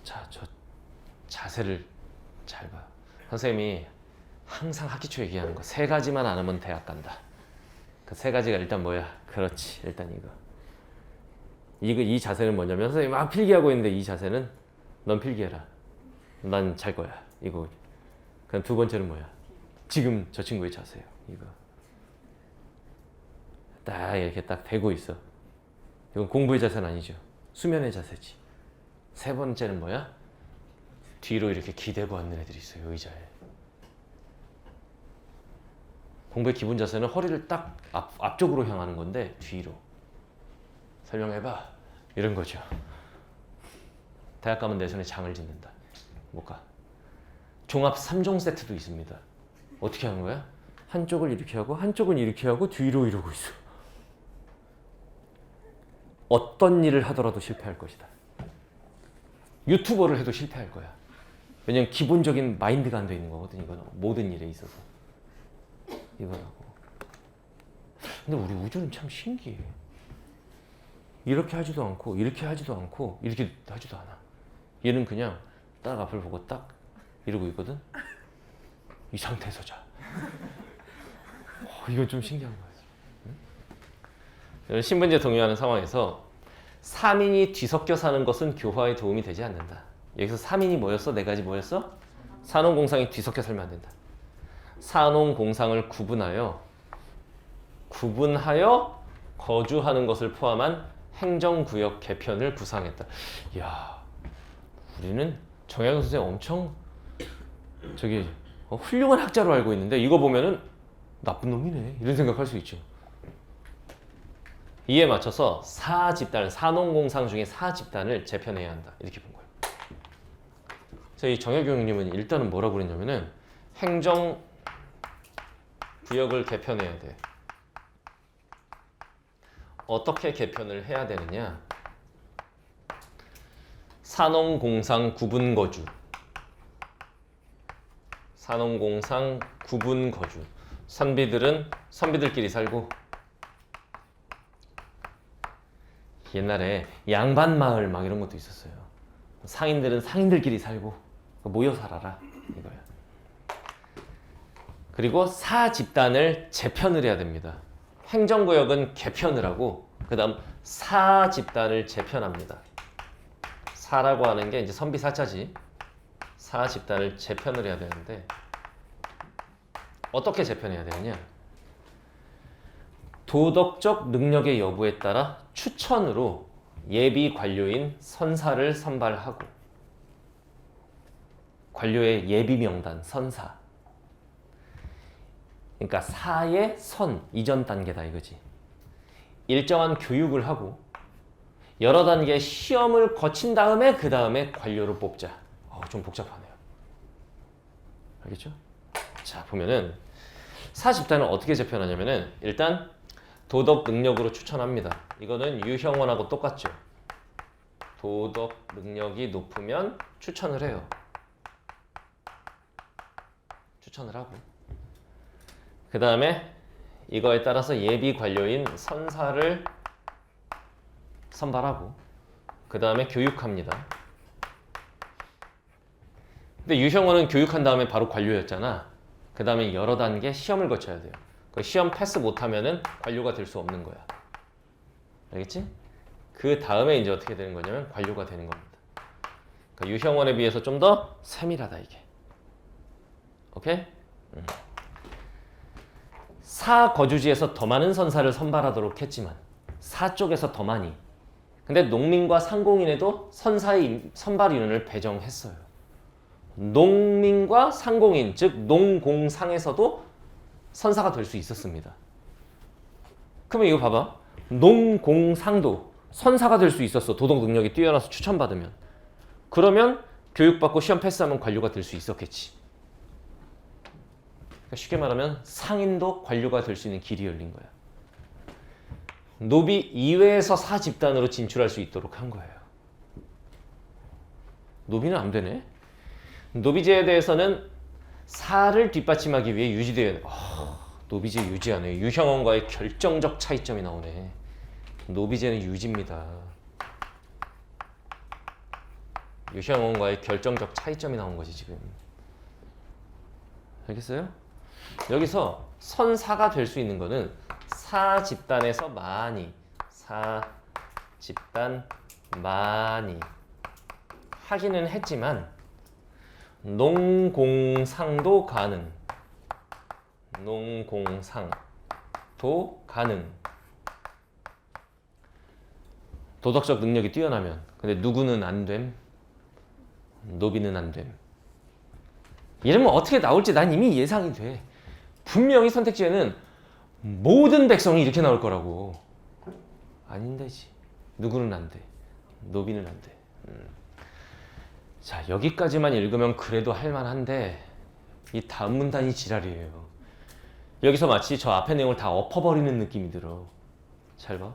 자, 저 자세를 잘 봐. 선생님이 항상 학기 초 얘기하는 거 세 가지만 안 하면 대학 간다. 그 세 가지가 일단 뭐야? 그렇지. 일단 이거. 이 자세는 뭐냐면 선생님 막 필기하고 있는데 이 자세는 넌 필기해라. 난 잘 거야. 이거. 그럼 두 번째는 뭐야? 지금 저 친구의 자세예요. 이거. 딱 이렇게 딱 대고 있어. 이건 공부의 자세는 아니죠. 수면의 자세지. 세 번째는 뭐야? 뒤로 이렇게 기대고 앉는 애들이 있어요. 의자에. 공부의 기본 자세는 허리를 딱 앞쪽으로 향하는 건데 뒤로. 설명해봐. 이런 거죠. 대학 가면 내 손에 장을 짓는다. 못 가. 종합 3종 세트도 있습니다. 어떻게 하는 거야? 한쪽을 이렇게 하고 한쪽은 이렇게 하고 뒤로 이러고 있어. 어떤 일을 하더라도 실패할 것이다. 유튜버를 해도 실패할 거야. 왜냐면 기본적인 마인드가 안 돼 있는 거거든. 이거는 모든 일에 있어서. 이거라고. 근데 우리 우주는 참 신기해. 이렇게 하지도 않고 이렇게 하지도 않고 이렇게 하지도 않아. 얘는 그냥 딱 앞을 보고 딱 이러고 있거든. 이 상태에서 자. 이건 좀 신기한 거예요. 응? 신분제 동요하는 상황에서 3인이 뒤섞여 사는 것은 교화에 도움이 되지 않는다. 여기서 3인이 뭐였어? 네 가지 뭐였어? 산업공상이 뒤섞여 살면 안 된다. 산업공상을 구분하여 거주하는 것을 포함한 행정구역 개편을 구상했다. 이야, 우리는 정약용 선생 엄청 훌륭한 학자로 알고 있는데 이거 보면은 나쁜 놈이네 이런 생각할 수 있죠. 이에 맞춰서 산업공상 중에 4집단을 재편해야 한다. 이렇게 본 거예요. 저희 정약용님은 일단은 뭐라고 그랬냐면은 행정구역을 개편해야 돼. 어떻게 개편을 해야 되느냐? 산업공상 구분거주. 산업공상 구분거주. 선비들끼리 살고. 옛날에 양반마을 막 이런 것도 있었어요. 상인들은 상인들끼리 살고 모여 살아라 이거야. 그리고 4집단을 재편을 해야 됩니다. 행정구역은 개편을 하고 그 다음 4집단을 재편합니다. 4라고 하는 게 이제 선비 4자지. 4집단을 재편을 해야 되는데 어떻게 재편해야 되느냐? 도덕적 능력의 여부에 따라 추천으로 예비 관료인 선사를 선발하고 관료의 예비 명단 선사. 그러니까 사의 선 이전 단계다 이거지. 일정한 교육을 하고 여러 단계의 시험을 거친 다음에 그 다음에 관료를 뽑자. 좀 복잡하네요. 알겠죠? 자 보면은 사집단은 어떻게 재편하냐면은 일단 도덕 능력으로 추천합니다. 이거는 유형원하고 똑같죠. 도덕 능력이 높으면 추천을 해요. 추천을 하고 그 다음에 이거에 따라서 예비 관료인 선사를 선발하고 그 다음에 교육합니다. 근데 유형원은 교육한 다음에 바로 관료였잖아. 그 다음에 여러 단계 시험을 거쳐야 돼요. 그 시험 패스 못하면은 관료가 될 수 없는 거야. 알겠지? 그 다음에 이제 어떻게 되는 거냐면 관료가 되는 겁니다. 그러니까 유형원에 비해서 좀 더 세밀하다 이게. 오케이? 사 거주지에서 더 많은 선사를 선발하도록 했지만 사 쪽에서 더 많이. 근데 농민과 상공인에도 선사의 선발 인원을 배정했어요. 농민과 상공인, 즉 농공상에서도 선사가 될 수 있었습니다. 그러면 이거 봐봐. 농공상도 선사가 될 수 있었어. 도덕 능력이 뛰어나서 추천받으면. 그러면 교육받고 시험 패스하면 관료가 될 수 있었겠지. 그러니까 쉽게 말하면 상인도 관료가 될 수 있는 길이 열린 거야. 노비 이외에서 사 집단으로 진출할 수 있도록 한 거예요. 노비는 안 되네. 노비제에 대해서는 사를 뒷받침하기 위해 유지되어 노비제 유지하네. 유형원과의 결정적 차이점이 나오네. 노비제는 유지입니다. 유형원과의 결정적 차이점이 나온 거지 지금. 알겠어요? 여기서 선사가 될 수 있는 거는 사 집단에서 많이, 사 집단 많이 하기는 했지만 농공상도 가능. 농공상도 가능. 도덕적 능력이 뛰어나면. 근데 누구는 안 됨? 노비는 안 됨. 이러면 어떻게 나올지 난 이미 예상이 돼. 분명히 선택지에는 모든 백성이 이렇게 나올 거라고. 아닌데지. 누구는 안 돼. 노비는 안 돼. 자, 여기까지만 읽으면 그래도 할만한데 이 다음 문단이 지랄이에요. 여기서 마치 저 앞의 내용을 다 엎어버리는 느낌이 들어. 잘 봐.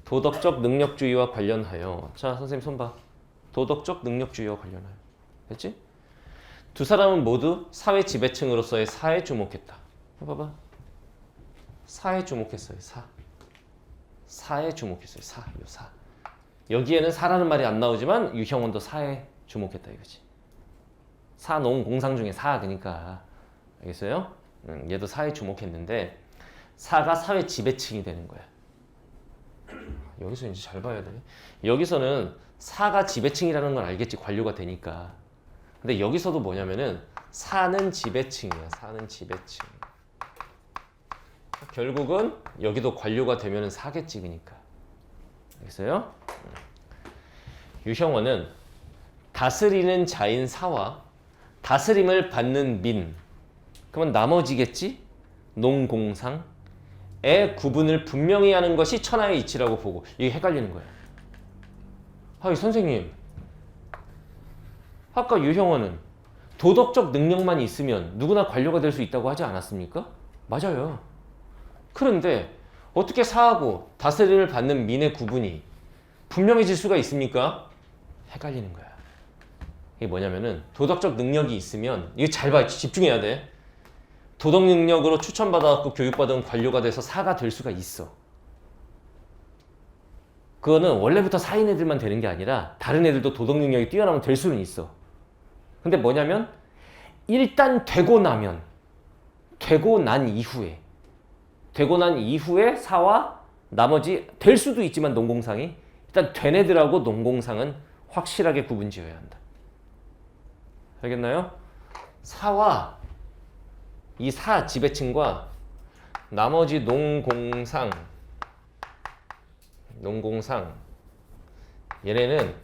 도덕적 능력주의와 관련하여. 자, 선생님 손 봐. 도덕적 능력주의와 관련하여. 됐지? 두 사람은 모두 사회 지배층으로서의 사에 주목했다. 봐봐. 사에 주목했어요. 사에 주목했어요. 사. 요 사. 여기에는 사라는 말이 안 나오지만 유형원도 사에 주목했다 이거지. 사농 공상 중에 사 그러니까. 알겠어요? 얘도 사에 주목했는데 사가 사회 지배층이 되는 거야. 여기서 이제 잘 봐야 돼. 여기서는 사가 지배층이라는 걸 알겠지. 관료가 되니까. 근데 여기서도 뭐냐면은 사는 지배층이야. 사는 지배층. 결국은 여기도 관료가 되면은 사겠지 그러니까. 알겠어요? 유형원은 다스리는 자인 사와 다스림을 받는 민. 그러면 나머지겠지? 농공상의 구분을 분명히 하는 것이 천하의 이치라고 보고. 이게 헷갈리는 거야. 아니 선생님, 아까 유형원은 도덕적 능력만 있으면 누구나 관료가 될 수 있다고 하지 않았습니까? 맞아요. 그런데 어떻게 사하고 다스림을 받는 민의 구분이 분명해질 수가 있습니까? 헷갈리는 거야. 이게 뭐냐면은 도덕적 능력이 있으면, 이거 잘 봐, 집중해야 돼. 도덕 능력으로 추천받아갖고 교육받은 관료가 돼서 사가 될 수가 있어. 그거는 원래부터 사인 애들만 되는 게 아니라 다른 애들도 도덕 능력이 뛰어나면 될 수는 있어. 근데 뭐냐면 일단 되고 난 이후에 사와 나머지 될 수도 있지만 농공상이 일단 된 애들하고 농공상은 확실하게 구분지어야 한다. 알겠나요? 사와 이 사 지배층과 나머지 농공상 얘네는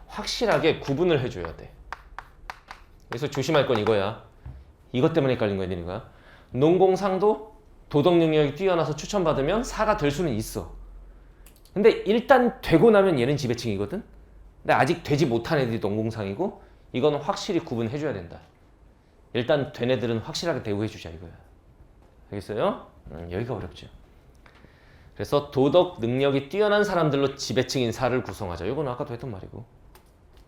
확실하게 구분을 해줘야 돼. 그래서 조심할 건 이거야. 이것 때문에 헷갈린 거야, 니네가. 농공상도 도덕 능력이 뛰어나서 추천받으면 사가 될 수는 있어. 근데 일단 되고 나면 얘는 지배층이거든. 근데 아직 되지 못한 애들이 농공상이고, 이건 확실히 구분해줘야 된다. 일단 된 애들은 확실하게 대우해주자 이거야. 알겠어요? 여기가 어렵죠. 그래서 도덕 능력이 뛰어난 사람들로 지배층인 사를 구성하자. 이건 아까도 했던 말이고.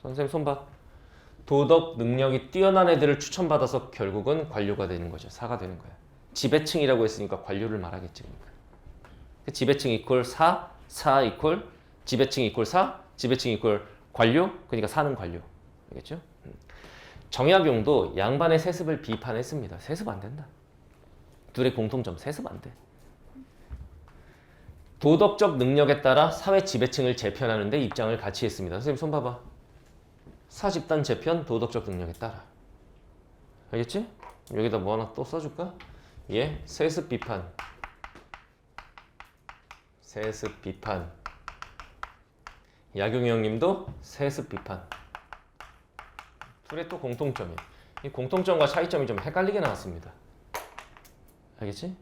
선생님 손봐. 도덕 능력이 뛰어난 애들을 추천받아서 결국은 관료가 되는 거죠. 사가 되는 거야. 지배층이라고 했으니까 관료를 말하겠지. 그러니까. 지배층 이퀄 사, 사 이퀄 지배층 이퀄 사, 지배층 이퀄 관료. 그러니까 사는 관료. 알겠죠? 정약용도 양반의 세습을 비판했습니다. 세습 안 된다. 둘의 공통점, 세습 안 돼. 도덕적 능력에 따라 사회 지배층을 재편하는 데 입장을 같이 했습니다. 선생님 손 봐봐. 사집단 재편, 도덕적 능력에 따라. 알겠지? 여기다 뭐 하나 또 써줄까? 예, 세습 비판. 세습 비판. 야경이 형님도 세습 비판. 둘의 또 공통점이. 이 공통점과 차이점이 좀 헷갈리게 나왔습니다. 알겠지?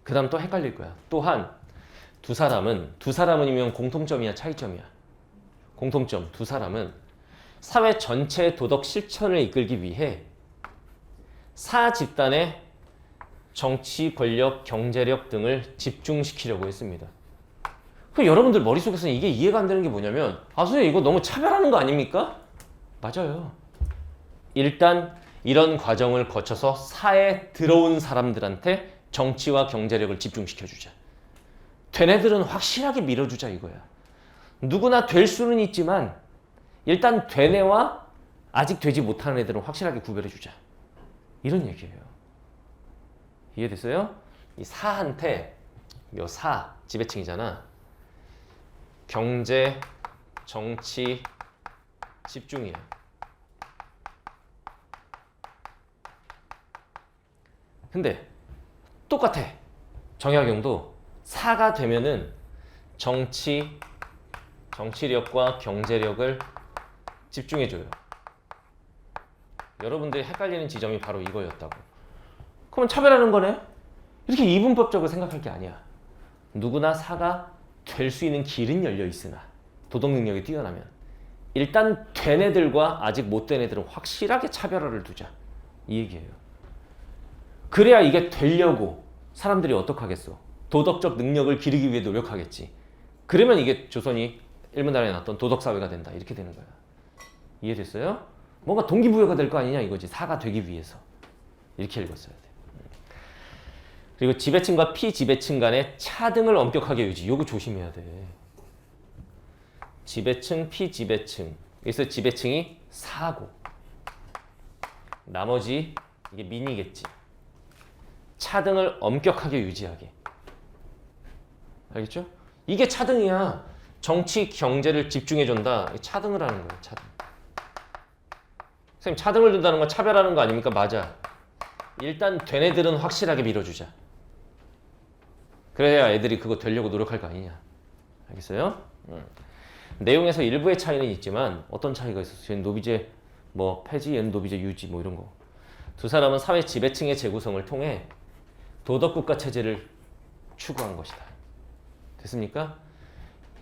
그 다음 또 헷갈릴 거야. 또한 두 사람은이면 공통점이야 차이점이야? 공통점. 두 사람은 사회 전체의 도덕 실천을 이끌기 위해 사 집단의 정치, 권력, 경제력 등을 집중시키려고 했습니다. 그 여러분들 머릿속에서는 이게 이해가 안 되는 게 뭐냐면 선생님 이거 너무 차별하는 거 아닙니까? 맞아요. 일단 이런 과정을 거쳐서 사회에 들어온 사람들한테 정치와 경제력을 집중시켜주자. 된 애들은 확실하게 밀어주자 이거야. 누구나 될 수는 있지만 일단 된 애와 아직 되지 못하는 애들은 확실하게 구별해주자. 이런 얘기예요. 이해됐어요? 이 사한테 요 사 지배층이잖아. 경제, 정치, 집중이야. 근데 똑같아. 정약용도 사가 되면은 정치력과 경제력을 집중해줘요. 여러분들이 헷갈리는 지점이 바로 이거였다고. 그러면 차별하는 거네? 이렇게 이분법적으로 생각할 게 아니야. 누구나 사가 될 수 있는 길은 열려 있으나 도덕 능력이 뛰어나면 일단 된 애들과 아직 못 된 애들은 확실하게 차별화를 두자. 이 얘기예요. 그래야 이게 되려고 사람들이 어떡하겠어? 도덕적 능력을 기르기 위해 노력하겠지. 그러면 이게 조선이 일본나라에 났던 도덕사회가 된다. 이렇게 되는 거야. 이해됐어요? 뭔가 동기부여가 될 거 아니냐 이거지. 사가 되기 위해서. 이렇게 읽었어야 돼. 그리고 지배층과 피지배층 간의 차등을 엄격하게 유지. 요거 조심해야 돼. 지배층, 피지배층. 여기서 지배층이 사고 나머지 이게 민이겠지. 차등을 엄격하게 유지하게. 알겠죠? 이게 차등이야. 정치, 경제를 집중해준다. 차등을 하는 거야. 차등. 선생님 차등을 둔다는 건 차별하는 거 아닙니까? 맞아. 일단 된 애들은 확실하게 밀어주자. 그래야 애들이 그거 되려고 노력할 거 아니냐. 알겠어요? 내용에서 일부의 차이는 있지만 어떤 차이가 있었어? 쟤는 노비제 뭐 폐지, 얘는 노비제 유지 뭐 이런 거. 두 사람은 사회 지배층의 재구성을 통해 도덕국가 체제를 추구한 것이다. 됐습니까?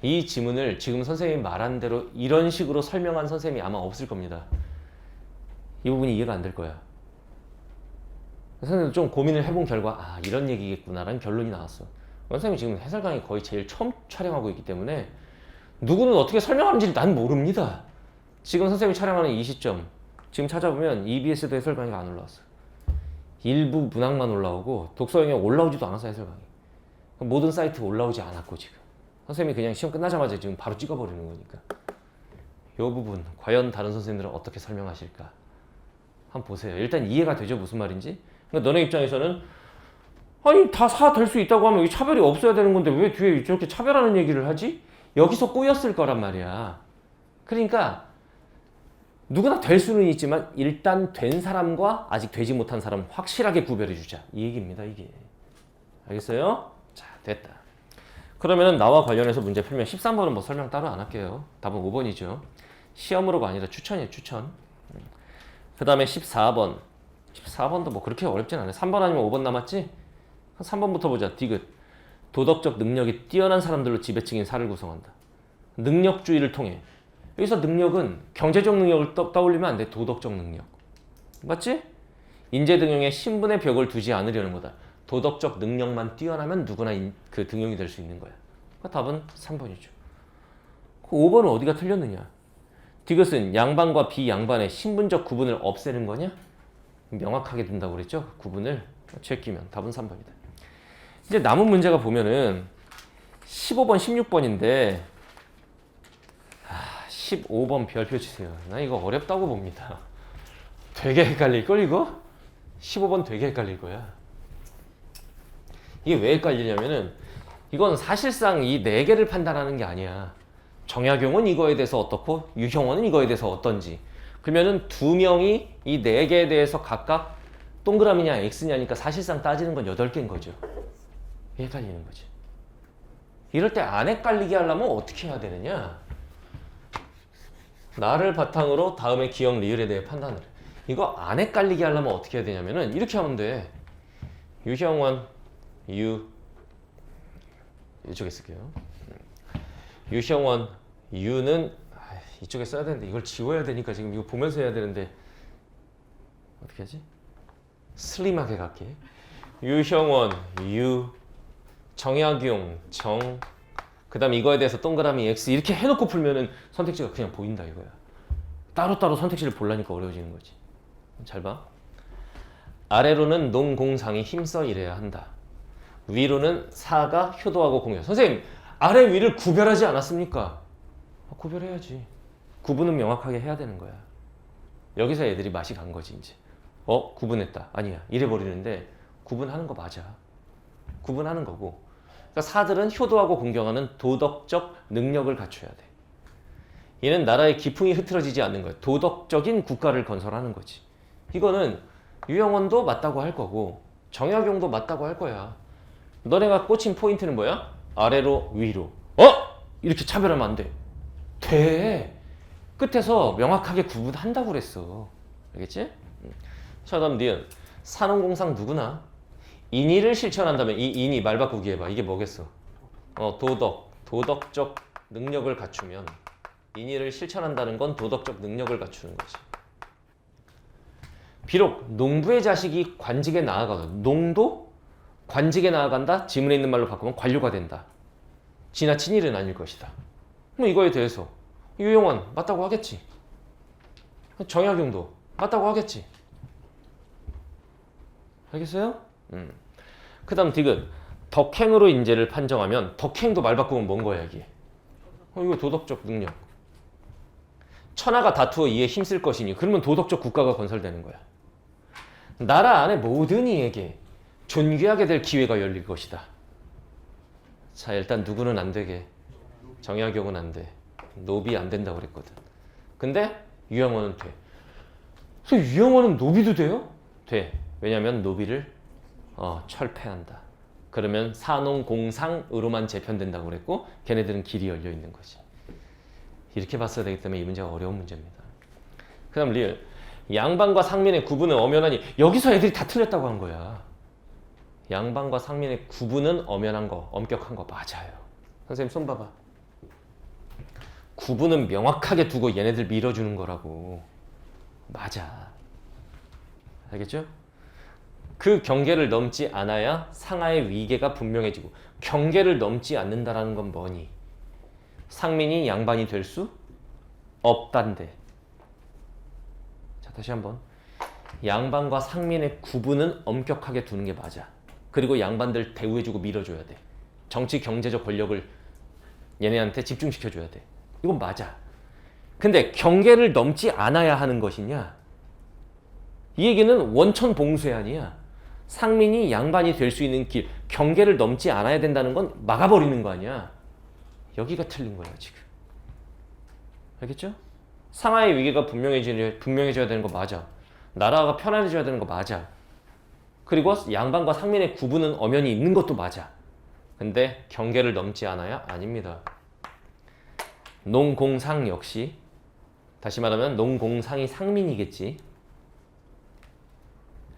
이 지문을 지금 선생님이 말한 대로 이런 식으로 설명한 선생님이 아마 없을 겁니다. 이 부분이 이해가 안 될 거야. 선생님도 좀 고민을 해본 결과 이런 얘기겠구나라는 결론이 나왔어. 선생님이 지금 해설 강의 거의 제일 처음 촬영하고 있기 때문에 누구는 어떻게 설명하는지 난 모릅니다. 지금 선생님이 촬영하는 이 시점 지금 찾아보면 EBS도 해설 강의가 안 올라왔어. 일부 문학만 올라오고 독서 영역 올라오지도 않았어. 해설 강의 모든 사이트에 올라오지 않았고 지금 선생님이 그냥 시험 끝나자마자 지금 바로 찍어버리는 거니까 이 부분 과연 다른 선생님들은 어떻게 설명하실까 한번 보세요. 일단 이해가 되죠? 무슨 말인지. 그러니까 너네 입장에서는 아니 다 사 될 수 있다고 하면 이 차별이 없어야 되는 건데 왜 뒤에 저렇게 차별하는 얘기를 하지? 여기서 꼬였을 거란 말이야. 그러니까 누구나 될 수는 있지만 일단 된 사람과 아직 되지 못한 사람 확실하게 구별해 주자. 이 얘기입니다. 이게. 알겠어요? 자, 됐다. 그러면은 나와 관련해서 문제 풀면 13번은 뭐 설명 따로 안 할게요. 답은 5번이죠. 시험으로가 아니라 추천이에요. 추천. 그 다음에 14번. 14번도 뭐 그렇게 어렵진 않아요. 3번 아니면 5번 남았지? 한 3번부터 보자. 디귿. 도덕적 능력이 뛰어난 사람들로 지배층인 사를 구성한다. 능력주의를 통해. 여기서 능력은 경제적 능력을 떠올리면 안 돼. 도덕적 능력. 맞지? 인재등용에 신분의 벽을 두지 않으려는 거다. 도덕적 능력만 뛰어나면 누구나 그 등용이 될 수 있는 거야. 그러니까 답은 3번이죠. 그 5번은 어디가 틀렸느냐? 디귿은 양반과 비양반의 신분적 구분을 없애는 거냐? 명확하게 둔다고 그랬죠? 구분을 제끼면 답은 3번이다. 이제 남은 문제가 보면은 15번, 16번인데 15번 별표 치세요. 나 이거 어렵다고 봅니다. 되게 헷갈릴걸 이거? 15번 되게 헷갈릴 거야. 이게 왜 헷갈리냐면은 이건 사실상 이 4개를 판단하는 게 아니야. 정약용은 이거에 대해서 어떻고 유형원은 이거에 대해서 어떤지. 그러면은 두 명이 이 4개에 대해서 각각 동그라미냐 X냐니까 사실상 따지는 건 8개인 거죠. 헷갈리는 거지. 이럴 때 안 헷갈리게 하려면 어떻게 해야 되느냐? 나를 바탕으로 다음에 기억, 리을에 대해 판단을 해. 이거 안 헷갈리게 하려면 어떻게 해야 되냐면은 이렇게 하면 돼. 유형원, 이쪽에 쓸게요. 유형원, 유는 이쪽에 써야 되는데 이걸 지워야 되니까 지금 이거 보면서 해야 되는데 어떻게 하지? 슬림하게 갈게. 유형원 유, 정약용 정, 그 다음 이거에 대해서 동그라미 x 이렇게 해놓고 풀면은 선택지가 그냥 보인다 이거야. 따로따로 선택지를 보려니까 어려워지는 거지. 잘 봐. 아래로는 농공상이 힘써 일해야 한다. 위로는 사가 효도하고 공유. 선생님, 아래 위를 구별하지 않았습니까? 구별해야지. 구분은 명확하게 해야 되는 거야. 여기서 애들이 맛이 간 거지 이제. 구분했다. 아니야. 이래 버리는데 구분하는 거 맞아. 구분하는 거고. 그러니까 사들은 효도하고 공경하는 도덕적 능력을 갖춰야 돼. 얘는 나라의 기풍이 흐트러지지 않는 거야. 도덕적인 국가를 건설하는 거지. 이거는 유영원도 맞다고 할 거고 정약용도 맞다고 할 거야. 너네가 꽂힌 포인트는 뭐야? 아래로 위로. 이렇게 차별하면 안 돼. 돼. 끝에서 명확하게 구분한다고 그랬어. 알겠지? 자, 다음 니은. 산업공상 누구나 인의를 실천한다면 이 인의 말 바꾸기 해봐. 이게 뭐겠어? 도덕적 능력을 갖추면 인의를 실천한다는 건 도덕적 능력을 갖추는 거지. 비록 농부의 자식이 관직에 나아가도 농도 관직에 나아간다. 지문에 있는 말로 바꾸면 관료가 된다. 지나친 일은 아닐 것이다. 그럼 이거에 대해서 유영원 맞다고 하겠지. 정약용도 맞다고 하겠지. 알겠어요? 그 다음 디귿. 덕행으로 인재를 판정하면 덕행도 말 바꾸면 뭔 거야 이게. 이거 도덕적 능력. 천하가 다투어 이에 힘쓸 것이니 그러면 도덕적 국가가 건설되는 거야. 나라 안에 모든 이에게 존귀하게 될 기회가 열릴 것이다. 자, 일단 누구는 안 되게. 정약용은 안 돼. 노비 안 된다고 그랬거든. 근데 유영원은 돼. 그래서 유영원은 노비도 돼요? 돼. 왜냐면 노비를 철폐한다. 그러면 산농공상으로만 재편된다고 그랬고 걔네들은 길이 열려 있는 거지. 이렇게 봤어야 되기 때문에 이 문제가 어려운 문제입니다. 그 다음 리을. 양반과 상민의 구분은 엄연하니. 여기서 애들이 다 틀렸다고 한 거야. 양반과 상민의 구분은 엄연한 거, 엄격한 거 맞아요. 선생님 손 봐봐. 구분은 명확하게 두고 얘네들 밀어주는 거라고. 맞아. 알겠죠? 그 경계를 넘지 않아야 상하의 위계가 분명해지고 경계를 넘지 않는다라는 건 뭐니? 상민이 양반이 될 수 없단데. 자, 다시 한번. 양반과 상민의 구분은 엄격하게 두는 게 맞아. 그리고 양반들 대우해주고 밀어줘야 돼. 정치 경제적 권력을 얘네한테 집중시켜줘야 돼. 이건 맞아. 근데 경계를 넘지 않아야 하는 것이냐? 이 얘기는 원천봉쇄아니야. 상민이 양반이 될 수 있는 길, 경계를 넘지 않아야 된다는 건 막아버리는 거 아니야. 여기가 틀린 거야 지금. 알겠죠? 상하의 위계가 분명해져야 되는 거 맞아. 나라가 편안해져야 되는 거 맞아. 그리고 양반과 상민의 구분은 엄연히 있는 것도 맞아. 근데 경계를 넘지 않아야 아닙니다. 농공상 역시 다시 말하면 농공상이 상민이겠지.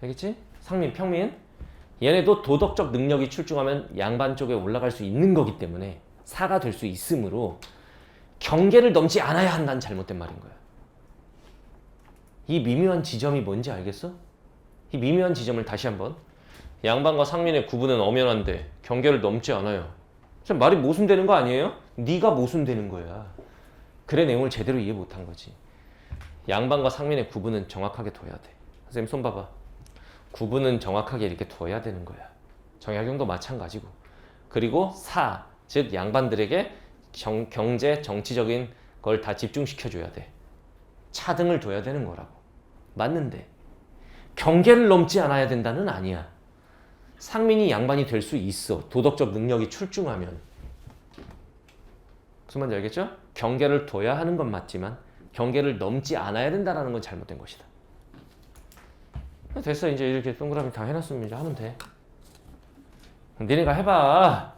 알겠지? 상민, 평민. 얘네도 도덕적 능력이 출중하면 양반 쪽에 올라갈 수 있는 거기 때문에 사가 될 수 있으므로 경계를 넘지 않아야 한다는 잘못된 말인 거야. 이 미묘한 지점이 뭔지 알겠어? 이 미묘한 지점을 다시 한번. 양반과 상민의 구분은 엄연한데 경계를 넘지 않아요. 말이 모순되는 거 아니에요? 네가 모순되는 거야. 글의 내용을 제대로 이해 못한 거지. 양반과 상민의 구분은 정확하게 둬야 돼. 선생님 손 봐봐. 구분은 정확하게 이렇게 둬야 되는 거야. 정약용도 마찬가지고. 그리고 사, 즉 양반들에게 경제, 정치적인 걸 다 집중시켜줘야 돼. 차등을 둬야 되는 거라고. 맞는데 경계를 넘지 않아야 된다는 아니야. 상민이 양반이 될 수 있어. 도덕적 능력이 출중하면. 무슨 말인지 알겠죠? 경계를 둬야 하는 건 맞지만 경계를 넘지 않아야 된다는 건 잘못된 것이다. 됐어. 이제 이렇게 동그라미 다 해놨으면 이제 하면 돼. 니네가 해봐.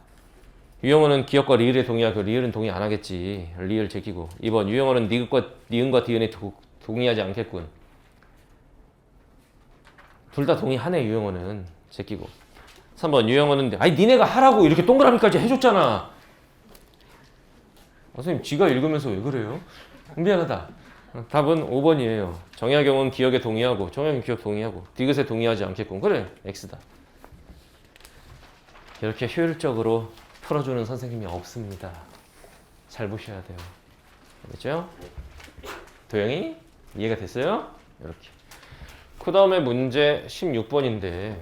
유영어는 기역과 리을에 동의하고 리을은 동의 안 하겠지. 리을 제끼고. 2번 유영어는 니은과 디은에 동의하지 않겠군. 둘 다 동의하네. 유영어는 제끼고. 3번 유영어는 아니 니네가 하라고 이렇게 동그라미까지 해줬잖아. 선생님 지가 읽으면서 왜 그래요? 미안하다. 답은 5번이에요. 정약용은 기역에 동의하고 정약용 기역 동의하고 디귿에 동의하지 않겠군. 그래 X다. 이렇게 효율적으로 풀어주는 선생님이 없습니다. 잘 보셔야 돼요. 알겠죠? 도영이 이해가 됐어요? 이렇게. 그 다음에 문제 16번인데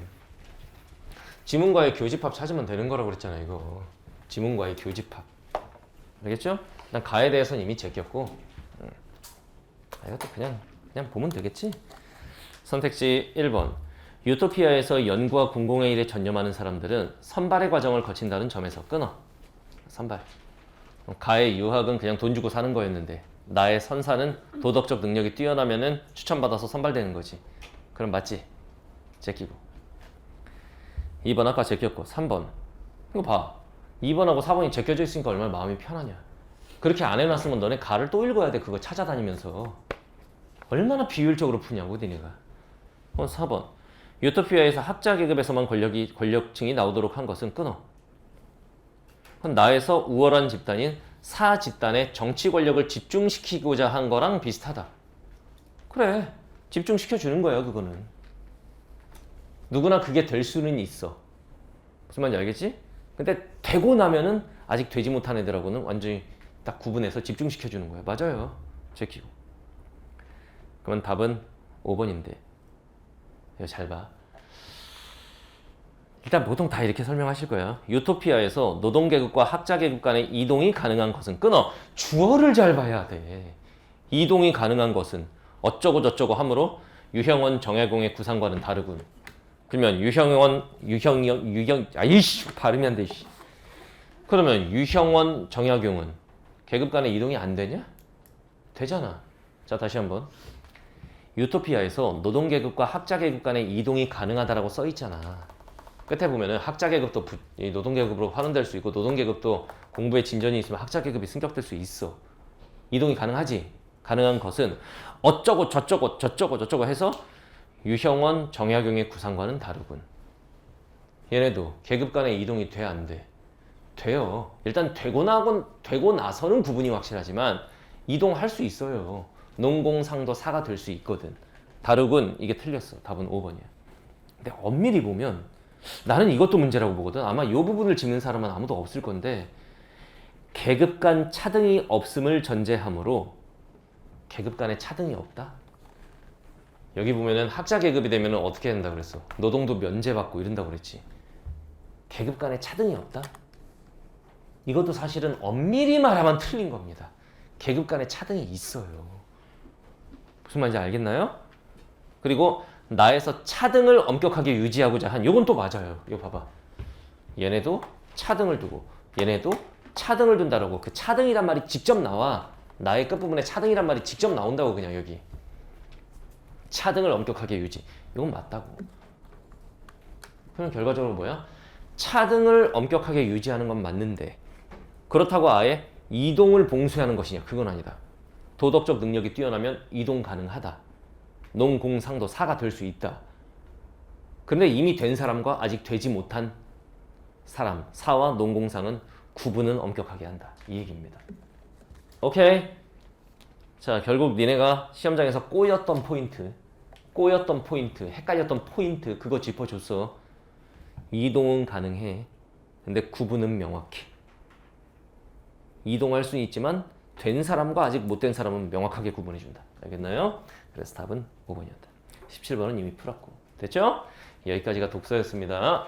지문과의 교집합 찾으면 되는 거라고 그랬잖아요. 이거 지문과의 교집합. 알겠죠? 난 가에 대해서는 이미 제꼈고 이것도 그냥 보면 되겠지? 선택지 1번. 유토피아에서 연구와 공공의 일에 전념하는 사람들은 선발의 과정을 거친다는 점에서 끊어. 선발. 가의 유학은 그냥 돈 주고 사는 거였는데 나의 선사는 도덕적 능력이 뛰어나면은 추천받아서 선발되는 거지. 그럼 맞지? 제끼고. 2번 아까 제꼈고 3번. 이거 봐. 2번하고 4번이 제껴져 있으니까 얼마나 마음이 편하냐. 그렇게 안 해놨으면 너네 가를 또 읽어야 돼. 그거 찾아다니면서. 얼마나 비효율적으로 푸냐고 니네가. 4번. 유토피아에서 학자 계급에서만 권력층이 나오도록 한 것은 끊어. 나에서 우월한 집단인 사 집단의 정치 권력을 집중시키고자 한 거랑 비슷하다. 그래. 집중시켜주는 거야 그거는. 누구나 그게 될 수는 있어. 무슨 말인지 알겠지? 근데 되고 나면은 아직 되지 못한 애들하고는 완전히 딱 구분해서 집중시켜주는 거야. 맞아요. 제끼고. 그러면 답은 5번인데 이거 잘 봐. 일단 보통 다 이렇게 설명하실 거야. 유토피아에서 노동계급과 학자계급 간의 이동이 가능한 것은 끊어. 주어를 잘 봐야 돼. 이동이 가능한 것은 어쩌고 저쩌고 하므로 유형원 정약용의 구상과는 다르군. 그러면 발음이 안 돼. 그러면 유형원 정약용은 계급 간의 이동이 안 되냐? 되잖아. 자 다시 한번. 유토피아에서 노동계급과 학자계급 간의 이동이 가능하다라고 써 있잖아. 끝에 보면은 학자계급도 노동계급으로 환원될 수 있고 노동계급도 공부에 진전이 있으면 학자계급이 승격될 수 있어. 이동이 가능하지. 가능한 것은 어쩌고 저쩌고 해서 유형원 정약용의 구상과는 다르군. 얘네도 계급 간의 이동이 돼 안 돼? 돼요. 일단 되고 나서는 구분이 확실하지만 이동할 수 있어요. 농공상도 사가 될 수 있거든. 다르군. 이게 틀렸어. 답은 5번이야. 근데 엄밀히 보면 나는 이것도 문제라고 보거든. 아마 이 부분을 짚는 사람은 아무도 없을 건데 계급 간 차등이 없음을 전제하므로 계급 간에 차등이 없다? 여기 보면은 학자 계급이 되면은 어떻게 된다 그랬어? 노동도 면제받고 이런다고 그랬지. 계급 간에 차등이 없다? 이것도 사실은 엄밀히 말하면 틀린 겁니다. 계급 간에 차등이 있어요. 무슨 말인지 알겠나요? 그리고 나에서 차등을 엄격하게 유지하고자 한 요건 또 맞아요. 이거 봐봐. 얘네도 차등을 두고 얘네도 차등을 둔다라고. 그 차등이란 말이 직접 나와. 나의 끝부분에 차등이란 말이 직접 나온다고. 그냥 여기 차등을 엄격하게 유지. 이건 맞다고. 그럼 결과적으로 뭐야? 차등을 엄격하게 유지하는 건 맞는데 그렇다고 아예 이동을 봉쇄하는 것이냐? 그건 아니다. 도덕적 능력이 뛰어나면 이동 가능하다. 농공상도 사가 될 수 있다. 그런데 이미 된 사람과 아직 되지 못한 사람, 사와 농공상은 구분은 엄격하게 한다. 이 얘기입니다. 오케이. 자, 결국 니네가 시험장에서 꼬였던 포인트, 헷갈렸던 포인트 그거 짚어줬어. 이동은 가능해. 근데 구분은 명확해. 이동할 수는 있지만 된 사람과 아직 못 된 사람은 명확하게 구분해준다. 알겠나요? 그래서 답은 5번이었다. 17번은 이미 풀었고. 됐죠? 여기까지가 독서였습니다.